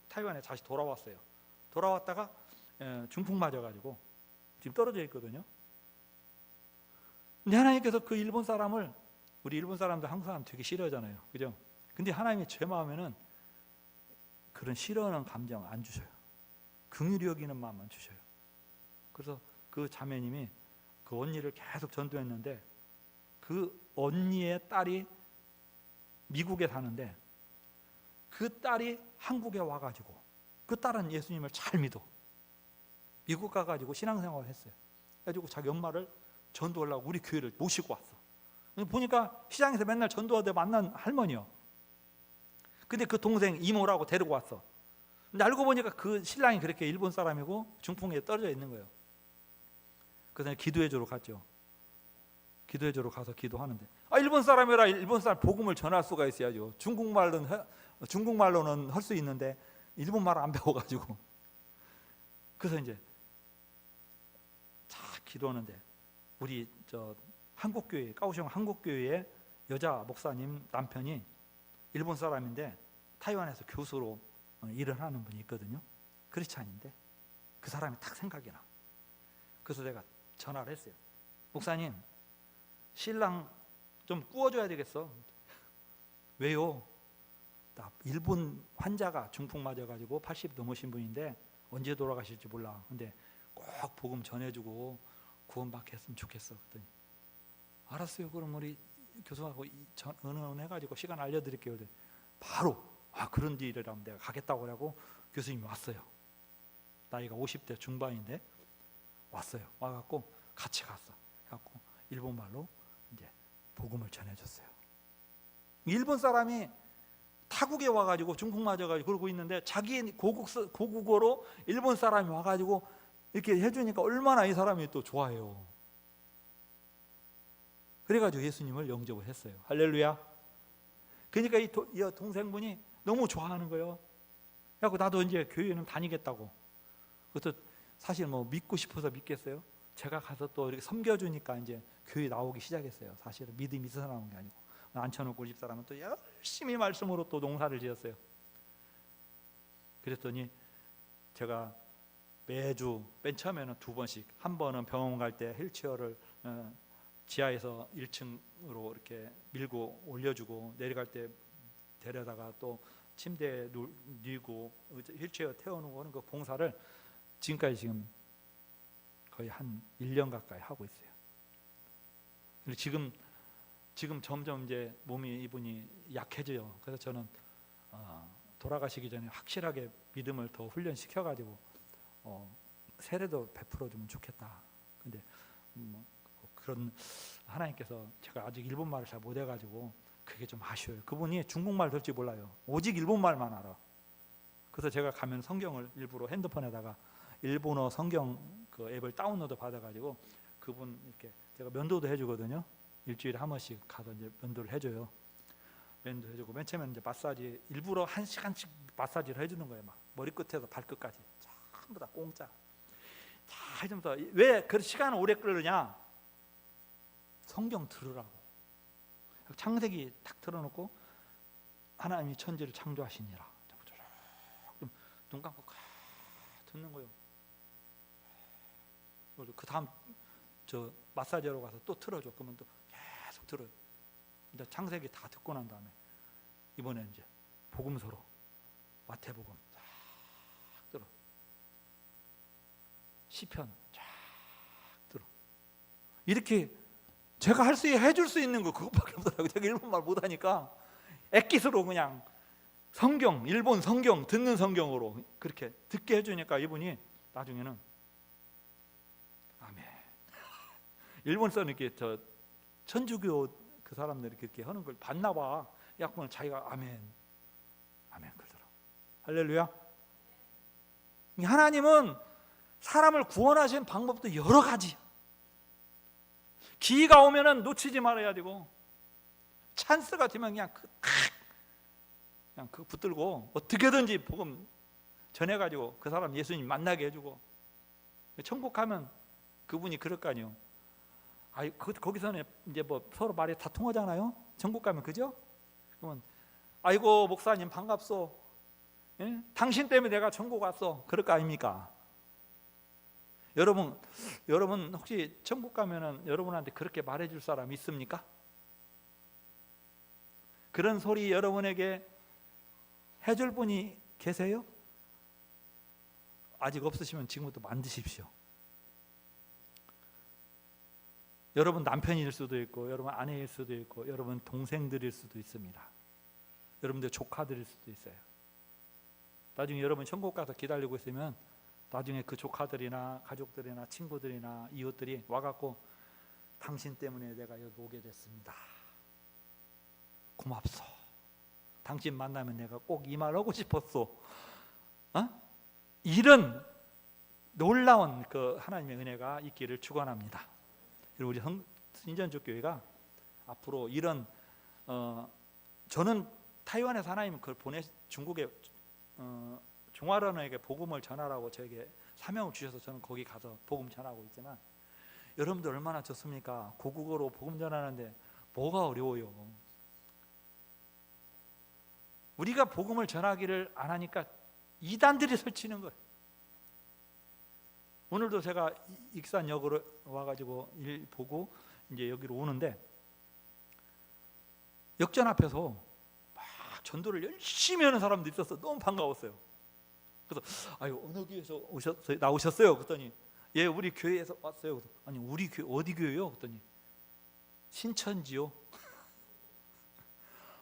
타이완에 다시 돌아왔어요. 돌아왔다가 중풍 맞아가지고 지금 떨어져 있거든요. 근데 하나님께서 그 일본 사람을, 우리 일본 사람들 한국 사람 되게 싫어하잖아요, 그죠? 근데 하나님이 제 마음에는 그런 싫어하는 감정 안 주셔요. 긍휼히 여기는 마음만 주셔요. 그래서 그 자매님이 그 언니를 계속 전도했는데, 그 언니의 딸이 미국에 사는데 그 딸이 한국에 와가지고, 그 딸은 예수님을 잘 믿어. 미국 가가지고 신앙생활을 했어요. 그래가지고 자기 엄마를 전도하려고 우리 교회를 모시고 왔어. 보니까 시장에서 맨날 전도하다 만난 할머니요. 근데 그 동생 이모라고 데리고 왔어. 근데 알고 보니까 그 신랑이 그렇게 일본 사람이고 중풍에 떨어져 있는 거예요. 그래서 기도해 주러 갔죠. 기도해 주러 가서 기도하는데, 일본 사람이라 일본 사람 복음을 전할 수가 있어야죠. 중국말로는 할 수 있는데 일본말 안 배워가지고. 그래서 이제 자 기도하는데, 우리 한국교회, 까오시ong 한국교회의 여자 목사님 남편이 일본 사람인데 타이완에서 교수로 일을 하는 분이 있거든요. 크리스찬인데 그 사람이 딱 생각이 나. 그래서 내가 전화를 했어요. 목사님, 신랑 좀 구워줘야 되겠어. 왜요? 나 일본 환자가 중풍 맞아가지고 80 넘으신 분인데 언제 돌아가실지 몰라. 근데 꼭 복음 전해주고 구원받게 했으면 좋겠어. 그랬더니 알았어요. 그럼 우리 교수하고 의논해가지고 시간 알려드릴게요. 바로 그런 일이라면 내가 가겠다고 하고 교수님이 왔어요. 나이가 50대 중반인데 왔어요. 와갖고 같이 갔어. 갖고 일본말로 이제 복음을 전해줬어요. 일본 사람이 타국에 와가지고 중풍 맞아가지고 그러고 있는데 자기 고국어로 일본 사람이 와가지고 이렇게 해주니까 얼마나 이 사람이 또 좋아해요. 그래가지고 예수님을 영접을 했어요. 할렐루야. 그러니까 이 동생분이 너무 좋아하는 거예요. 그래서 나도 이제 교회는 다니겠다고. 그래서 사실 뭐 믿고 싶어서 믿겠어요? 제가 가서 또 이렇게 섬겨주니까 이제 교회 나오기 시작했어요. 사실은 믿음이 있어서 나온 게 아니고. 안천옥 집사람은 또 열심히 말씀으로 또 농사를 지었어요. 그랬더니 제가 매주 맨 처음에는 2번씩, 한 번은 병원 갈 때 휠체어를 지하에서 1층으로 이렇게 밀고 올려주고, 내려갈 때 데려다가 또 침대에 뉘고 휠체어 태우는 거 하는 그 봉사를 지금까지 지금 거의 한 1년 가까이 하고 있어요. 그리고 지금 점점 이제 몸이 이분이 약해져요. 그래서 저는 돌아가시기 전에 확실하게 믿음을 더 훈련시켜 가지고 세례도 베풀어 주면 좋겠다. 근데 그런 하나님께서, 제가 아직 일본말을 잘 못 해가지고 그게 좀 아쉬워요. 그분이 중국말 될 줄 몰라요. 오직 일본말만 알아. 그래서 제가 가면 성경을 일부러 핸드폰에다가 일본어 성경 그 앱을 다운로드 받아가지고 그분 이렇게 제가 면도도 해주거든요. 일주일에 한 번씩 가서 이제 면도를 해줘요. 면도 해주고 맨 처음에는 이제 마사지 일부러 1시간씩 마사지를 해주는 거예요. 막 머리끝에서 발끝까지 전부 다 공짜. 다 해주면서, 왜 그 시간을 오래 끌느냐? 성경 들으라고. 창세기 딱 틀어놓고 하나님이 천지를 창조하시니라. 눈 감고 듣는 거예요. 그 다음 저 마사지하러 가서 또 틀어줘. 그러면 또 계속 들어요. 근데 창세기 다 듣고 난 다음에 이번에 이제 복음서로 마태복음 쫙 들어. 시편 쫙 들어. 이렇게 제가 해줄 수 있는 거 그것밖에 없더라고요. 제가 일본말 못하니까 엑기스로 그냥 성경, 일본 성경, 듣는 성경으로 그렇게 듣게 해주니까 이분이 나중에는 아멘. 일본에서는 이렇게 천주교 그 사람들이 그렇게 하는 걸 봤나 봐. 약분은 자기가 아멘 그러더라고. 할렐루야. 하나님은 사람을 구원하시는 방법도 여러 가지. 기회가 오면은 놓치지 말아야 되고, 찬스가 되면 그냥 그 붙들고 어떻게든지 복음 전해가지고 그 사람 예수님 만나게 해주고. 천국 가면 그분이 그럴 거 아니에요. 거기서는 이제 뭐 서로 말이 다 통하잖아요. 천국 가면, 그죠? 그러면 아이고 목사님 반갑소. 예? 당신 때문에 내가 천국 왔어. 그럴 거 아닙니까? 여러분 혹시 천국 가면은 여러분한테 그렇게 말해줄 사람 있습니까? 그런 소리 여러분에게 해줄 분이 계세요? 아직 없으시면 지금부터 만드십시오. 여러분 남편일 수도 있고, 여러분 아내일 수도 있고, 여러분 동생들일 수도 있습니다. 여러분들 조카들일 수도 있어요. 나중에 여러분 천국 가서 기다리고 있으면 나중에 그 조카들이나 가족들이나 친구들이나 이웃들이 와갖고 당신 때문에 내가 여기 오게 됐습니다. 고맙소. 당신 만나면 내가 꼭 이 말 하고 싶었소. 이런 놀라운 그 하나님의 은혜가 있기를 축원합니다. 그리고 우리 신전주교회가 앞으로 이런 저는 타이완에서 하나님 그걸 중국에 종아런에게 복음을 전하라고 저에게 사명을 주셔서 저는 거기 가서 복음 전하고 있지만 여러분들 얼마나 좋습니까? 고국어로 복음 전하는데 뭐가 어려워요? 우리가 복음을 전하기를 안 하니까 이단들이 설치는 거예요. 오늘도 제가 익산역으로 와가지고 일 보고 이제 여기로 오는데 역전 앞에서 막 전도를 열심히 하는 사람들이 있어서 너무 반가웠어요. 그래서 아유 어느 교회에서 나오셨어요? 그랬더니 예 우리 교회에서 왔어요. 그래서, 아니 우리 교회 어디 교회요? 그랬더니 신천지요.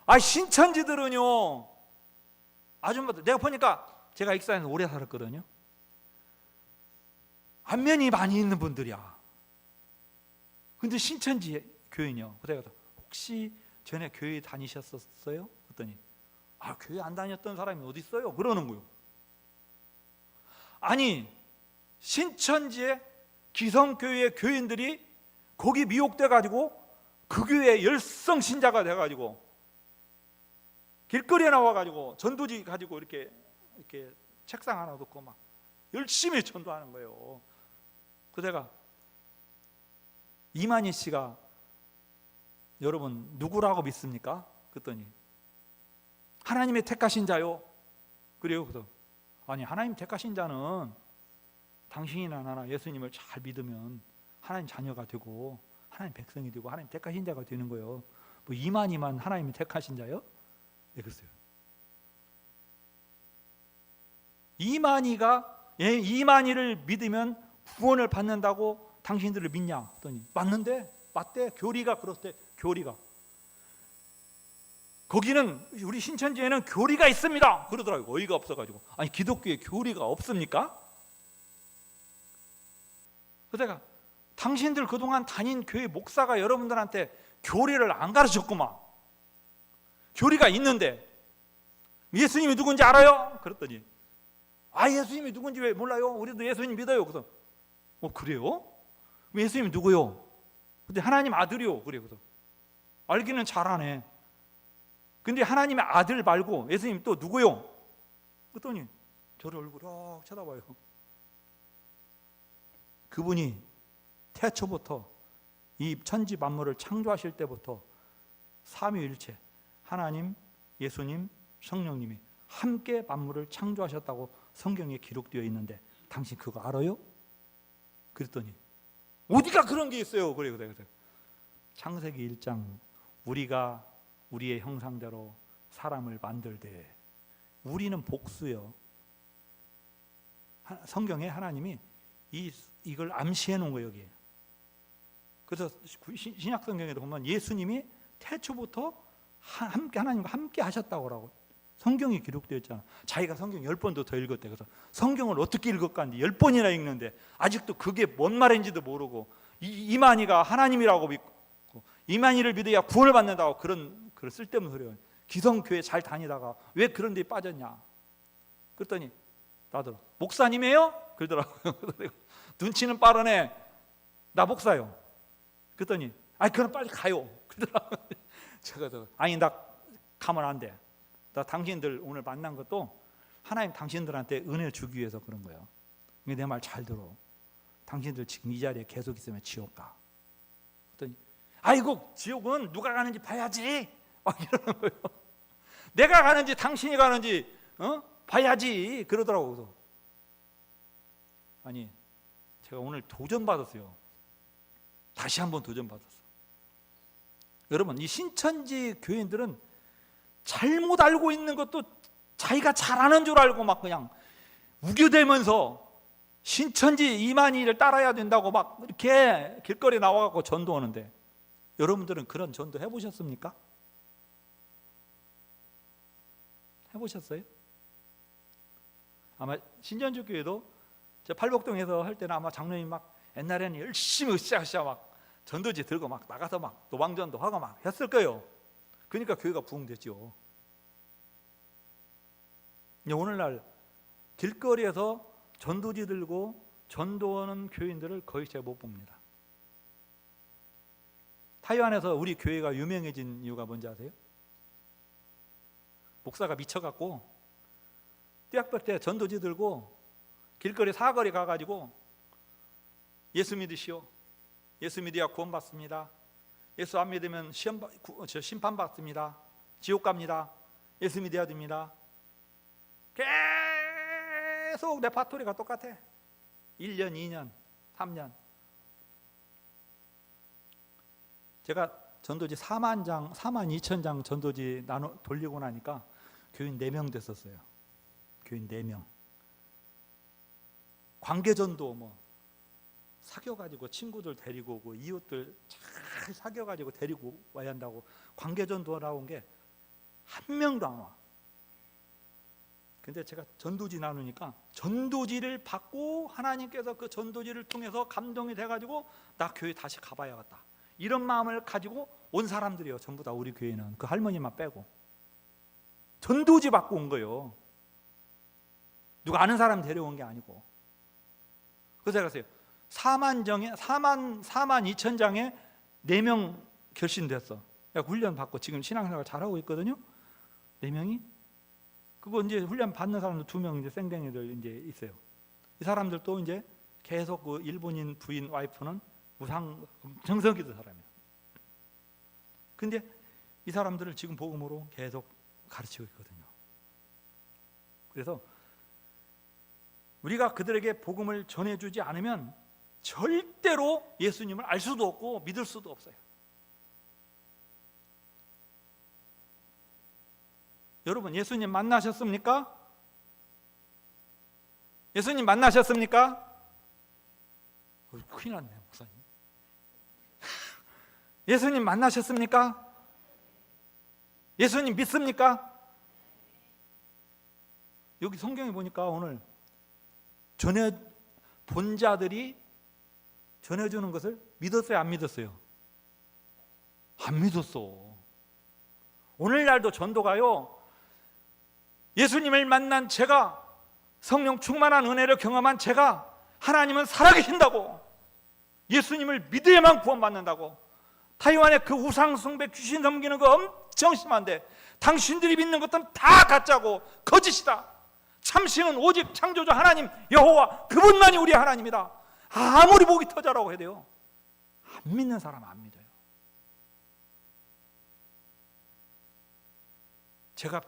아 신천지들은요 아줌마들 내가 보니까 제가 익산에서 오래 살았거든요. 안면이 많이 있는 분들이야. 근데 신천지 교인이요. 그래서 혹시 전에 교회 다니셨었어요? 그랬더니 아 교회 안 다녔던 사람이 어디 있어요? 그러는 거예요. 아니 신천지의 기성교회의 교인들이 거기 미혹돼 가지고 그 교회의 열성 신자가 돼 가지고 길거리에 나와 가지고 전도지 가지고 이렇게 책상 하나 놓고 막 열심히 전도하는 거예요. 그래서 내가 이만희 씨가 여러분 누구라고 믿습니까? 그랬더니 하나님의 택하신 자요. 그래요. 그래서 아니 하나님 택하신 자는 당신이나 나나 예수님을 잘 믿으면 하나님 자녀가 되고 하나님 백성이 되고 하나님 택하신 자가 되는 거예요. 뭐 이만희만 하나님이 택하신 자요? 네, 그랬어요. 이만희를 믿으면 구원을 받는다고 당신들을 믿냐? 그랬더니 맞는데 맞대. 교리가 그렇대. 교리가 거기는 우리 신천지에는 교리가 있습니다. 그러더라고요. 어이가 없어가지고 아니 기독교에 교리가 없습니까? 그래서 내가 당신들 그동안 다닌 교회 목사가 여러분들한테 교리를 안 가르쳤구만. 교리가 있는데 예수님이 누군지 알아요? 그랬더니 아 예수님이 누군지 왜 몰라요? 우리도 예수님 믿어요. 그래서 그래요? 예수님이 누구요? 근데 하나님 아들이요. 그래요. 그래서 알기는 잘하네. 근데 하나님의 아들 말고 예수님 또 누구요? 그랬더니 저를 얼굴 쫙 쳐다봐요. 그분이 태초부터 이 천지 만물을 창조하실 때부터 삼위일체 하나님, 예수님, 성령님이 함께 만물을 창조하셨다고 성경에 기록되어 있는데 당신 그거 알아요? 그랬더니 어디가 그런 게 있어요? 그래요. 창세기 1장 우리가 우리의 형상대로 사람을 만들되 우리는 복수요. 성경에 하나님이 이걸 암시해 놓은 거예요. 여기. 그래서 신약 성경에도 보면 예수님이 태초부터 하나님과 함께 하셨다고 성경이 기록되어 있잖아. 자기가 성경 10번도 더 읽었대. 그래서 성경을 어떻게 읽었는지 10번이나 읽는데 아직도 그게 뭔 말인지도 모르고 이만희가 하나님이라고 믿고 이만희를 믿어야 구원을 받는다고 그런 쓸데없는 소리예요. 기성교회 잘 다니다가 왜 그런 데 빠졌냐? 그랬더니 나도 목사님이에요? 그러더라고요. 눈치는 빠르네. 나 목사요. 그랬더니 그럼 빨리 가요. 그러더라고요. 제가 아니 나 가면 안 돼. 나 당신들 오늘 만난 것도 하나님 당신들한테 은혜 주기 위해서 그런 거예요. 내 말 잘 들어. 당신들 지금 이 자리에 계속 있으면 지옥 가. 그랬더니 아이고 지옥은 누가 가는지 봐야지. 막 이러는 거예요. 내가 가는지 당신이 가는지 봐야지. 그러더라고요. 아니 제가 오늘 도전받았어요. 다시 한번 도전받았어요. 여러분, 이 신천지 교인들은 잘못 알고 있는 것도 자기가 잘하는 줄 알고 막 그냥 우겨대면서 신천지 이만희를 따라야 된다고 막 이렇게 길거리에 나와갖고 전도하는데, 여러분들은 그런 전도 해보셨습니까? 해보셨어요? 아마 신전주 교회도 저 팔복동에서 할 때는 아마 장로님 막 옛날에는 열심히 으쌰으쌰 막 전도지 들고 막 나가서 막 노방전도 하고 막 했을 거예요. 그러니까 교회가 부흥됐죠. 오늘날 길거리에서 전도지 들고 전도하는 교인들을 거의 제가 못 봅니다. 타이완에서 우리 교회가 유명해진 이유가 뭔지 아세요? 목사가 미쳐갖고 떼학벌 때 전도지 들고 길거리 사거리 가가지고 예수 믿으시오, 예수 믿어야 구원받습니다, 예수 안 믿으면 심판받습니다, 지옥 갑니다, 예수 믿어야 됩니다. 계속 레파토리가 똑같아. 1년, 2년, 3년. 제가 전도지 4만 2천 장 전도지 돌리고 나니까 교인 4명 됐었어요. 교인 4명. 관계전도 뭐 사귀어가지고 친구들 데리고 오고 이웃들 잘 사귀어가지고 데리고 와야 한다고 관계전도 나온 게 한 명도 안 와. 근데 제가 전도지 나누니까 전도지를 받고 하나님께서 그 전도지를 통해서 감동이 돼가지고 나 교회 다시 가봐야겠다, 이런 마음을 가지고 온 사람들이요. 전부 다 우리 교회는 그 할머니만 빼고 전도지 받고 온 거예요. 누가 아는 사람 데려온 게 아니고. 그래서 제가 봤어요. 4만 2천 장에 4명 결신됐어. 훈련 받고 지금 신앙생활 잘하고 있거든요. 4명이. 그거 이제 훈련 받는 사람도 2명 이제 쌩댕이들 이제 있어요. 이 사람들도 이제 계속 그 일본인 부인 와이프는 무상 정성기도 사람이에요. 근데 이 사람들을 지금 복음으로 계속 가르치고 있거든요. 그래서 우리가 그들에게 복음을 전해주지 않으면 절대로 예수님을 알 수도 없고 믿을 수도 없어요. 여러분, 예수님 만나셨습니까? 예수님 만나셨습니까? 큰일 났네, 목사님. 예수님 만나셨습니까? 예수님 믿습니까? 여기 성경에 보니까 오늘 본 자들이 전해주는 것을 믿었어요, 안 믿었어요? 안 믿었어. 오늘날도 전도가요, 예수님을 만난 제가, 성령 충만한 은혜를 경험한 제가, 하나님은 살아계신다고, 예수님을 믿어야만 구원받는다고, 타이완의 그 우상숭배 귀신 섬기는 거 엄청 심한데 당신들이 믿는 것들은 다 가짜고 거짓이다, 참신은 오직 창조주 하나님 여호와 그분만이 우리 하나님이다, 아무리 목이 터져라고 해야 돼요. 안 믿는 사람은 안 믿어요. 제가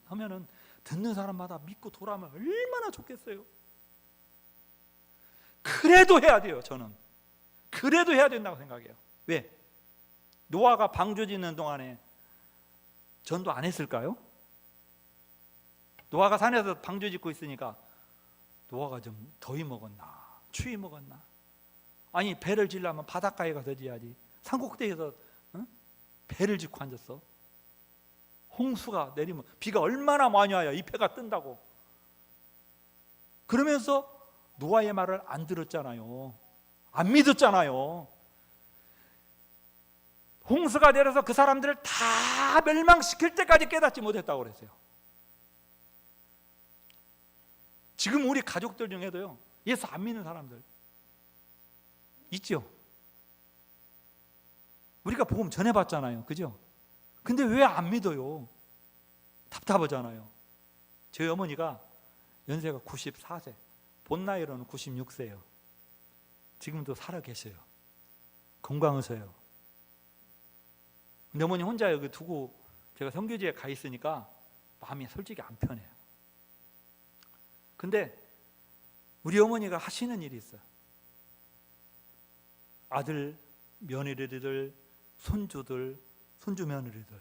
하면은 듣는 사람마다 믿고 돌아오면 얼마나 좋겠어요. 그래도 해야 돼요. 저는 그래도 해야 된다고 생각해요. 왜? 노아가 방주 짓는 동안에 전도 안 했을까요? 노아가 산에서 방주 짓고 있으니까 노아가 좀 더위 먹었나 추위 먹었나, 아니 배를 지려면 바닷가에 가서 지어야지 산꼭대기에서 배를 짓고 앉았어. 홍수가 내리면 비가 얼마나 많이 와야 이 배가 뜬다고. 그러면서 노아의 말을 안 들었잖아요. 안 믿었잖아요. 홍수가 내려서 그 사람들을 다 멸망시킬 때까지 깨닫지 못했다고 그랬어요. 지금 우리 가족들 중에도요, 예수 안 믿는 사람들 있죠. 우리가 복음 전해봤잖아요, 그죠? 근데 왜 안 믿어요? 답답하잖아요. 저희 어머니가 연세가 94세, 본 나이로는 96세예요. 지금도 살아 계셔요. 건강하셔요. 근데 어머니 혼자 여기 두고 제가 선교지에 가 있으니까 마음이 솔직히 안 편해요. 근데 우리 어머니가 하시는 일이 있어요. 아들, 며느리들, 손주들, 손주 며느리들,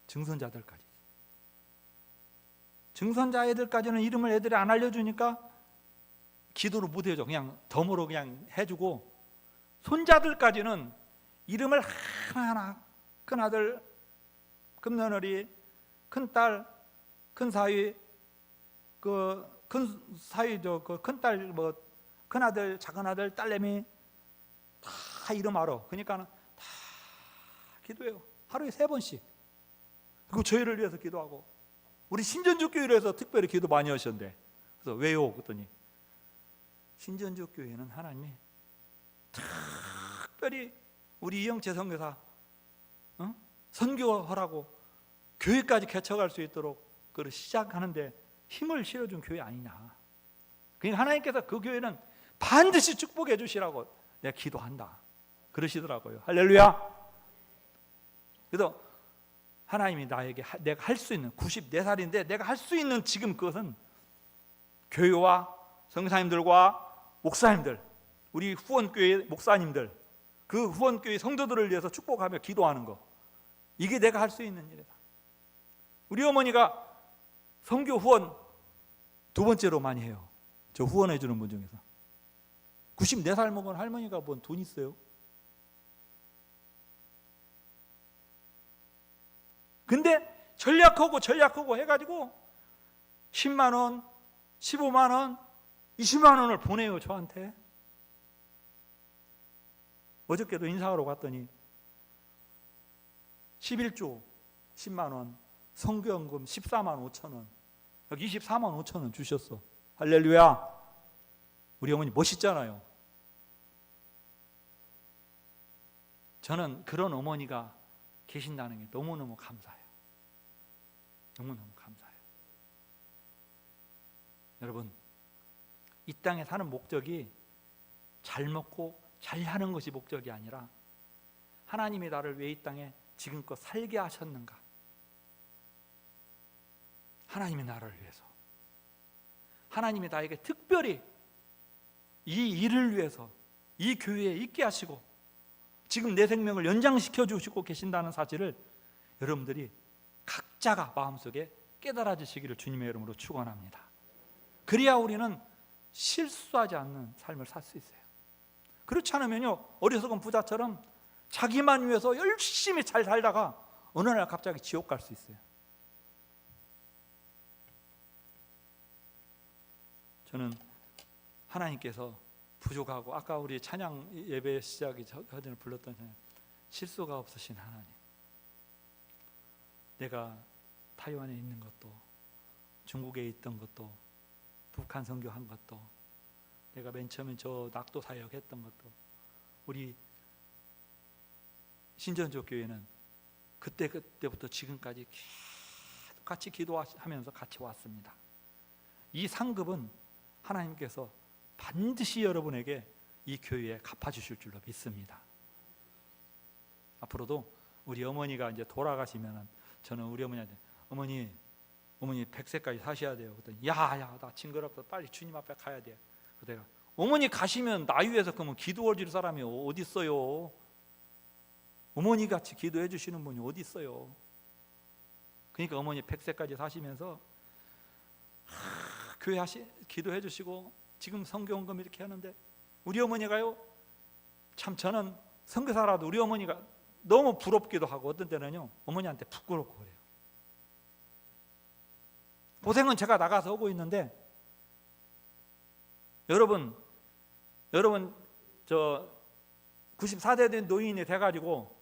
증손자들까지. 증손자 애들까지는 이름을 애들이 안 알려주니까 기도를 못 해줘. 그냥 덤으로 그냥 해주고, 손자들까지는 이름을 하나하나, 큰아들, 큰며느리, 큰딸, 큰사위, 큰사위, 큰딸, 큰아들, 작은아들, 딸내미 다 이름 알아. 그러니까 다 기도해요. 하루에 3번씩. 그리고 저희를 위해서 기도하고, 우리 신전주교회를 위해서 특별히 기도 많이 하셨는데, 그래서 왜요? 그랬더니 신전주교회는 하나님이 특별히 우리 이영채 선교사 선교하라고 교회까지 개척할 수 있도록 그걸 시작하는데 힘을 실어준 교회 아니냐. 그러니까 하나님께서 그 교회는 반드시 축복해 주시라고 내가 기도한다 그러시더라고요. 할렐루야. 그래서 하나님이 나에게 내가 할 수 있는, 94살인데 내가 할 수 있는 지금 그것은 교회와 선교사님들과 목사님들, 우리 후원교회 목사님들, 그 후원교회 성도들을 위해서 축복하며 기도하는 거, 이게 내가 할 수 있는 일이다. 우리 어머니가 선교 후원 2번째로 많이 해요. 저 후원해 주는 분 중에서 94살 먹은 할머니가 뭔 돈 있어요? 근데 전략하고 해가지고 10만 원, 15만 원, 20만 원을 보내요 저한테. 어저께도 인사하러 갔더니 11조 10만 원, 선교연금 14만 5천 원, 여기 24만 5천 원 주셨어. 할렐루야. 우리 어머니 멋있잖아요. 저는 그런 어머니가 계신다는 게 너무너무 감사해요. 너무너무 감사해요. 여러분, 이 땅에 사는 목적이 잘 먹고 잘 하는 것이 목적이 아니라, 하나님이 나를 왜 이 땅에 지금껏 살게 하셨는가? 하나님이 나를 위해서, 하나님이 나에게 특별히 이 일을 위해서 이 교회에 있게 하시고 지금 내 생명을 연장시켜 주시고 계신다는 사실을 여러분들이 각자가 마음속에 깨달아 주시기를 주님의 이름으로 축원합니다. 그래야 우리는 실수하지 않는 삶을 살 수 있어요. 그렇지 않으면요, 어리석은 부자처럼 자기만 위해서 열심히 잘 살다가 어느 날 갑자기 지옥 갈 수 있어요. 저는 하나님께서 부족하고, 아까 우리 찬양 예배 시작이 전에 불렀던 찬양, 실수가 없으신 하나님, 내가 타이완에 있는 것도, 중국에 있던 것도, 북한 선교한 것도, 내가 맨 처음에 저 낙도 사역 했던 것도, 우리 신전조교회는 그때부터 지금까지 계속 같이 기도하면서 같이 왔습니다. 이 상급은 하나님께서 반드시 여러분에게 이 교회에 갚아주실 줄로 믿습니다. 앞으로도 우리 어머니가 이제 돌아가시면은 저는 우리 어머니한테, 어머니 100세까지 사셔야 돼요. 그랬더니 야, 나 징그럽다, 빨리 주님 앞에 가야 돼. 그래서 내가, 어머니 가시면 나 위해서 그러면 기도해 줄 사람이 어디 있어요? 어머니 같이 기도해 주시는 분이 어디 있어요? 그러니까 어머니 100세까지 사시면서 교회 기도해 주시고 지금 선교원금 이렇게 하는데, 우리 어머니가요, 참 저는 선교사라도 우리 어머니가 너무 부럽기도 하고 어떤 때는요 어머니한테 부끄럽고 그래요. 고생은 제가 나가서 하고 있는데, 여러분 저 94세 된 노인이 돼가지고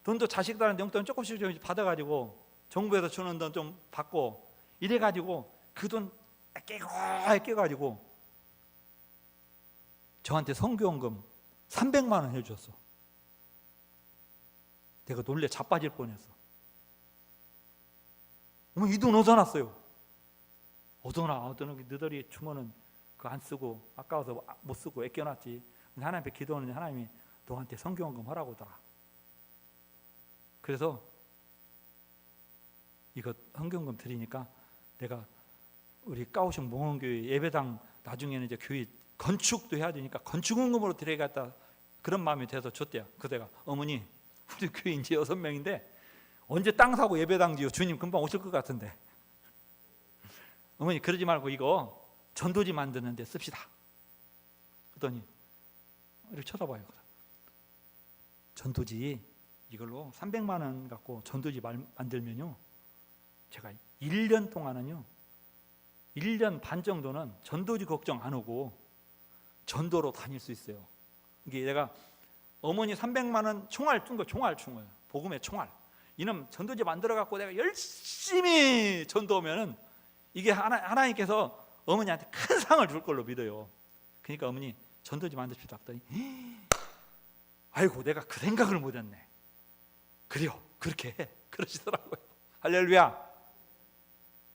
돈도 자식들한테 용돈 조금씩 받아가지고 정부에서 주는 돈 좀 받고 이래가지고 그 돈 아껴가지고 저한테 선교원금 300만 원 해줬어. 내가 놀래 자빠질 뻔했어. 이 돈 어디서 났어요? 어디나 너희들이 주면은 그거 안 쓰고 아까워서 못 쓰고 아껴놨지. 하나님 앞에 기도하는 하나님이 너한테 선교원금 하라고 하더라. 그래서 이거 헌금금 드리니까 내가 우리 까오슝 몽원교회 예배당 나중에는 이제 교회 건축도 해야 되니까 건축원금으로 들어가겠다 그런 마음이 돼서 줬대요. 그대가 어머니 우리 교회 이제 6명인데 언제 땅 사고 예배당 지어 주님 금방 오실 것 같은데 어머니 그러지 말고 이거 전도지 만드는 데 씁시다. 그러더니 이렇게 쳐다봐요. 전도지 이걸로 300만 원 갖고 전도지 만들면요 제가 1년 동안은요 1년 반 정도는 전도지 걱정 안 하고 전도로 다닐 수 있어요. 이게 내가 어머니 300만 원 총알 준 거 총알 준 거예요. 복음의 총알. 이놈 전도지 만들어 갖고 내가 열심히 전도하면은 이게 하나님께서 어머니한테 큰 상을 줄 걸로 믿어요. 그러니까 어머니 전도지 만듭시다 했더니 아이고 내가 그 생각을 못했네. 그래요 그렇게 해 그러시더라고요. 할렐루야.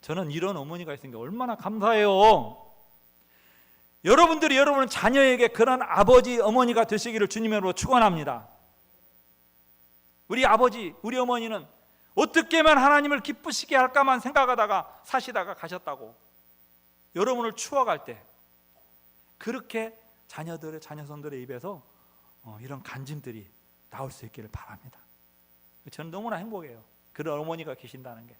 저는 이런 어머니가 있으니까 얼마나 감사해요. 여러분들이 여러분 자녀에게 그런 아버지 어머니가 되시기를 주님으로 축원합니다. 우리 아버지 우리 어머니는 어떻게 하면 하나님을 기쁘시게 할까만 생각하다가 사시다가 가셨다고 여러분을 추억할 때 그렇게 자녀손들의 입에서 이런 간증들이 나올 수 있기를 바랍니다. 저는 너무나 행복해요. 그런 어머니가 계신다는 게.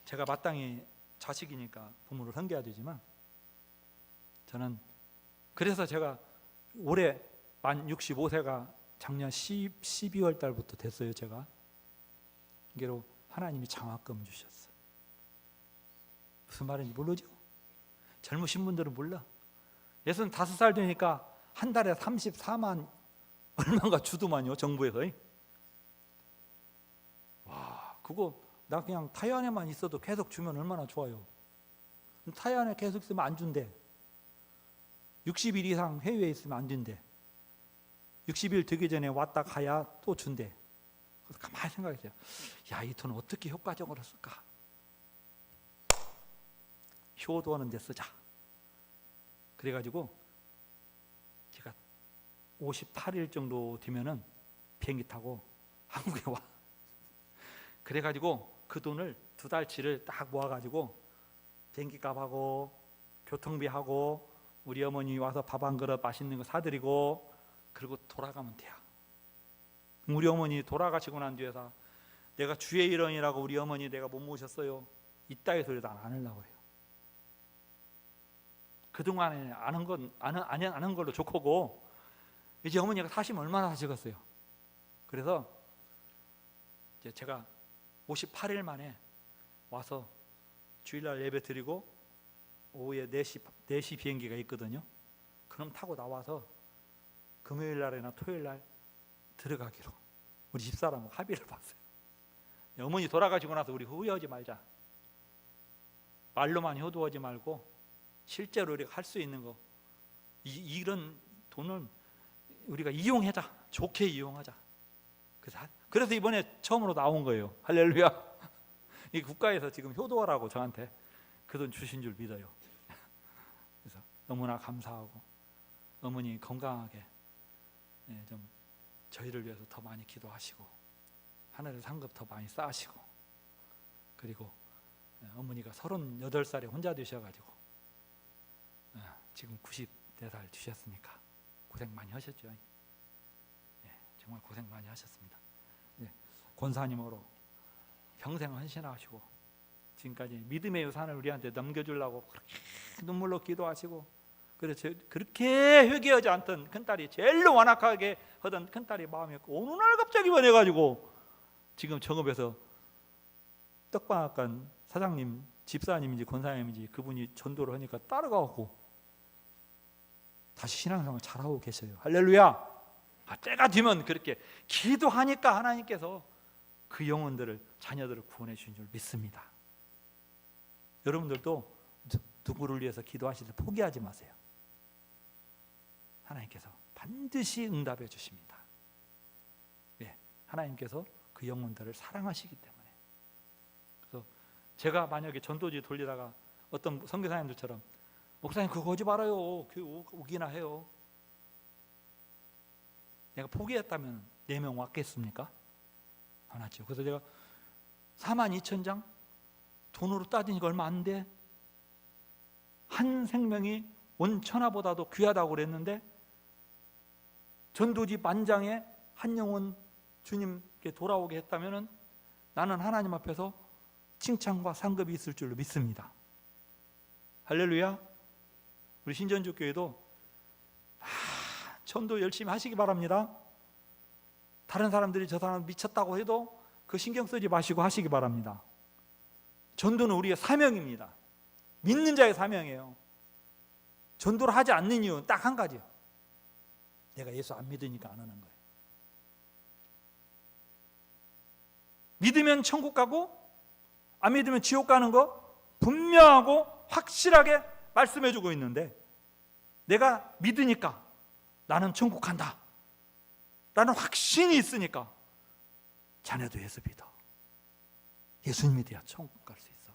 제가 마땅히 자식이니까 부모를 섬겨야 되지만 저는 그래서 제가 올해 만 65세가 작년 12월 달부터 됐어요. 제가 이게로 하나님이 장학금 주셨어요. 무슨 말인지 모르죠? 젊으신 분들은 몰라. 65살 되니까 한 달에 34만 얼마가 주더만요. 정부에서. 와 그거 나 그냥 타이완에만 있어도 계속 주면 얼마나 좋아요. 타이완에 계속 있으면 안 준대. 60일 이상 해외에 있으면 안 준대. 60일 되기 전에 왔다 가야 또 준대. 그래서 가만히 생각했어요. 야, 이 돈 어떻게 효과적으로 쓸까? 효도하는 데 쓰자. 그래가지고 제가 58일 정도 되면은 비행기 타고 한국에 와. 그래가지고 그 돈을 2달치를 딱 모아가지고 비행기 값하고 교통비하고 우리 어머니 와서 밥 한 그릇 맛있는 거 사드리고 그리고 돌아가면 돼요. 우리 어머니 돌아가시고 난 뒤에서 내가 주의 일원이라고 우리 어머니 내가 못 모셨어요. 이따위 소리도 안 하려고 해요. 그동안에 아는 걸로 좋고 이제 어머니가 사시면 얼마나 사시겠어요. 그래서 이제 제가 58일 만에 와서 주일날 예배 드리고 오후에 4시 비행기가 있거든요. 그럼 타고 나와서 금요일날이나 토요일날 들어가기로 우리 집사람하고 합의를 봤어요. 어머니 돌아가시고 나서 우리 후회하지 말자. 말로만 효도하지 말고 실제로 우리가 할 수 있는 거 이런 돈을 우리가 이용하자. 좋게 이용하자. 그래서 이번에 처음으로 나온 거예요. 할렐루야. 이 국가에서 지금 효도하라고 저한테 그 돈 주신 줄 믿어요. 그래서 너무나 감사하고 어머니 건강하게 좀 저희를 위해서 더 많이 기도하시고 하늘의 상급 더 많이 쌓으시고 그리고 어머니가 38살에 혼자 되셔가지고 지금 94살 되셨으니까 고생 많이 하셨죠. 정말 고생 많이 하셨습니다. 권사님으로 평생 헌신하시고 지금까지 믿음의 유산을 우리한테 넘겨주려고 그렇게 눈물로 기도하시고 그래서 그렇게 회개하지 않던 큰딸이 제일로 완악하게 하던 큰딸이 마음이 어느 날 갑자기 변해가지고 지금 정읍에서 떡방앗간 사장님 집사님인지 권사님인지 그분이 전도를 하니까 따라가고 다시 신앙생활 잘하고 계셔요. 할렐루야. 때가 되면 그렇게 기도하니까 하나님께서 그 영혼들을 자녀들을 구원해 주신 줄 믿습니다. 여러분들도 누구를 위해서 기도하실 때 포기하지 마세요. 하나님께서 반드시 응답해 주십니다. 하나님께서 그 영혼들을 사랑하시기 때문에. 그래서 제가 만약에 전도지 돌리다가 어떤 선교사님들처럼 목사님 그거 오지 말아요. 오기나 해요. 내가 포기했다면 4명 왔겠습니까? 안 왔죠. 그래서 제가 42,000장? 돈으로 따지니까 얼마 안 돼. 한 생명이 온 천하보다도 귀하다고 그랬는데 전도지 만장에 한 영혼 주님께 돌아오게 했다면 나는 하나님 앞에서 칭찬과 상급이 있을 줄로 믿습니다. 할렐루야. 우리 신전주교회도 전도 열심히 하시기 바랍니다. 다른 사람들이 저 사람 미쳤다고 해도 그 신경 쓰지 마시고 하시기 바랍니다. 전도는 우리의 사명입니다. 믿는 자의 사명이에요. 전도를 하지 않는 이유는 딱 한 가지예요. 내가 예수 안 믿으니까 안 하는 거예요. 믿으면 천국 가고 안 믿으면 지옥 가는 거 분명하고 확실하게 말씀해 주고 있는데, 내가 믿으니까 나는 천국 간다 라는 확신이 있으니까 자네도 예수 믿어. 예수님 믿어야 천국 갈 수 있어.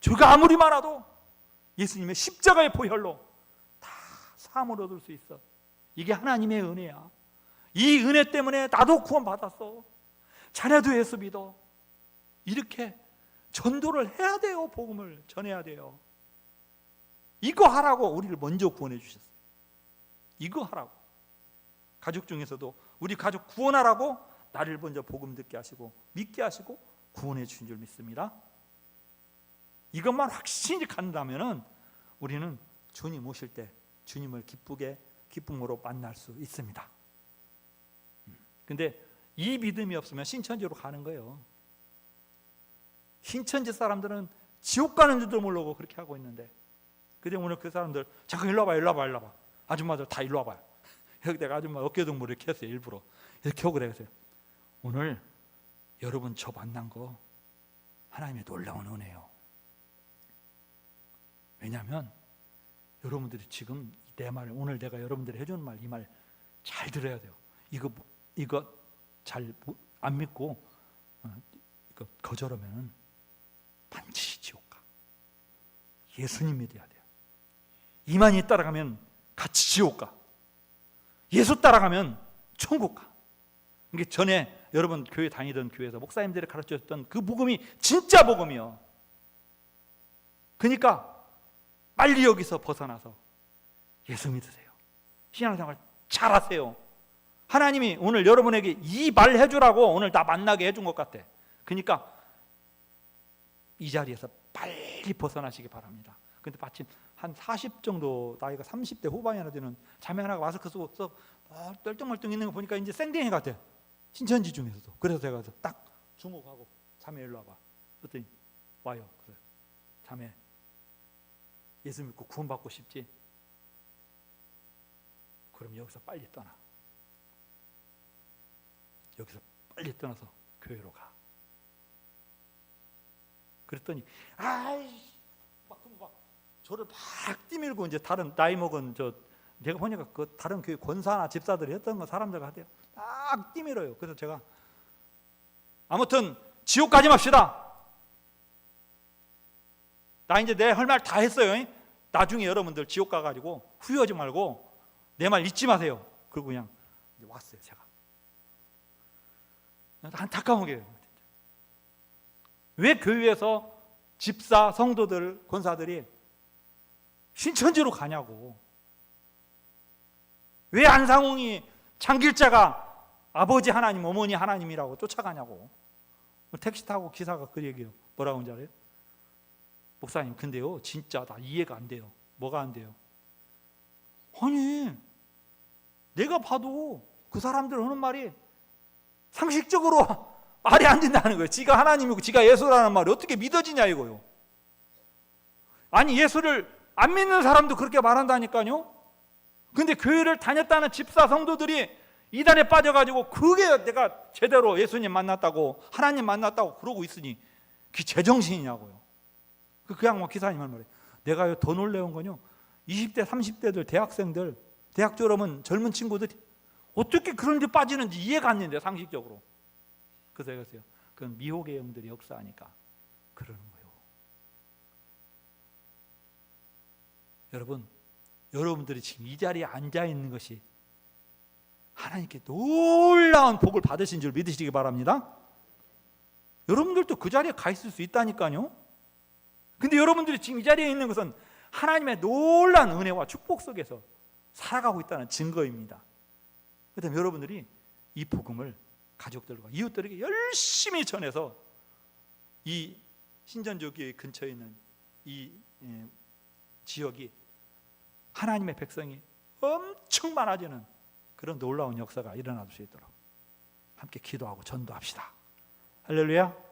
죄가 아무리 많아도 예수님의 십자가의 보혈로 다 사함을 얻을 수 있어. 이게 하나님의 은혜야. 이 은혜 때문에 나도 구원 받았어. 자네도 예수 믿어. 이렇게 전도를 해야 돼요. 복음을 전해야 돼요. 이거 하라고 우리를 먼저 구원해 주셨어요. 이거 하라고. 가족 중에서도 우리 가족 구원하라고 나를 먼저 복음 듣게 하시고 믿게 하시고 구원해 주신 줄 믿습니다. 이것만 확신이 간다면은 우리는 주님 오실 때 주님을 기쁨으로 만날 수 있습니다. 근데 이 믿음이 없으면 신천지로 가는 거예요. 신천지 사람들은 지옥 가는 줄도 모르고 그렇게 하고 있는데, 근데 오늘 그 사람들 잠깐 일로 와봐. 아줌마들 다 일로 와봐요. 여기 내가 아줌마 어깨동무를 이렇게 했어요. 일부러 이렇게 하고 내가 오늘 여러분 저 만난 거 하나님의 놀라운 은혜예요. 왜냐하면 여러분들이 지금 내 말, 오늘 내가 여러분들이 해주는 말, 이 말 잘 들어야 돼요. 이거 잘 안 믿고 이거 거절하면 반드시 지옥 가. 예수님 믿어야 돼요. 이만희 따라가면 같이 지옥 가. 예수 따라가면 천국 가. 이게 전에 여러분 교회 다니던 교회에서 목사님들이 가르쳐줬던 그 복음이 진짜 복음이요. 그러니까 빨리 여기서 벗어나서 예수 믿으세요. 신앙생활 잘하세요. 하나님이 오늘 여러분에게 이 말 해주라고 오늘 나 만나게 해준 것 같아. 그러니까 이 자리에서 빨리 벗어나시기 바랍니다. 근데 마침 한 40 정도 나이가 30대 후반이 하나 되는 자매 하나가 마스크 쓰고 떨뚱멀뚱 있는 거 보니까 이제 생댕이 같아. 신천지 중에서도. 그래서 제가 딱 주목하고 자매 일로 와봐. 그랬더니 와요. 그래. 자매 예수 믿고 구원받고 싶지? 그럼 여기서 빨리 떠나. 여기서 빨리 떠나서 교회로 가. 그랬더니 막 저를 막 뛰밀고 이제 다른 나이 먹은 내가 보니까 그 다른 교회 권사나 집사들이 했던 거 사람들 하대요. 막 뛰밀어요. 그래서 제가 아무튼 지옥 가지 맙시다. 나 이제 내 할 말 다 했어요. 나중에 여러분들 지옥 가가지고 후회하지 말고 내 말 잊지 마세요. 그리고 그냥 왔어요. 제가 안타까운 게 왜 교회에서 집사, 성도들, 권사들이 신천지로 가냐고. 왜 안상홍이 장길자가 아버지 하나님, 어머니 하나님이라고 쫓아가냐고. 택시 타고 기사가 그 얘기예요. 뭐라고 하는지 알아요? 목사님 근데요 진짜 나 이해가 안 돼요. 뭐가 안 돼요? 아니 내가 봐도 그 사람들 하는 말이 상식적으로 말이 안 된다는 거예요. 지가 하나님이고 지가 예수라는 말이 어떻게 믿어지냐 이거요. 아니 예수를 안 믿는 사람도 그렇게 말한다니까요. 근데 교회를 다녔다는 집사 성도들이 이단에 빠져가지고 그게 내가 제대로 예수님 만났다고 하나님 만났다고 그러고 있으니 그게 제정신이냐고요. 그 양반 기사님 할 말이에요. 내가 더 놀라운 건요 20대 30대들 대학생들 대학 졸업은 젊은 친구들이 어떻게 그런 데 빠지는지 이해가 안 되는데 상식적으로. 그래서 제가 했어요. 그건 미혹의 영들이 역사하니까 그러는 거예요. 여러분들이 지금 이 자리에 앉아 있는 것이 하나님께 놀라운 복을 받으신 줄 믿으시기 바랍니다. 여러분들도 그 자리에 가 있을 수 있다니까요. 근데 여러분들이 지금 이 자리에 있는 것은 하나님의 놀라운 은혜와 축복 속에서 살아가고 있다는 증거입니다. 그다음에 여러분들이 이 복음을 가족들과 이웃들에게 열심히 전해서 이 신전조교회 근처에 있는 이 지역이 하나님의 백성이 엄청 많아지는 그런 놀라운 역사가 일어날 수 있도록 함께 기도하고 전도합시다. 할렐루야.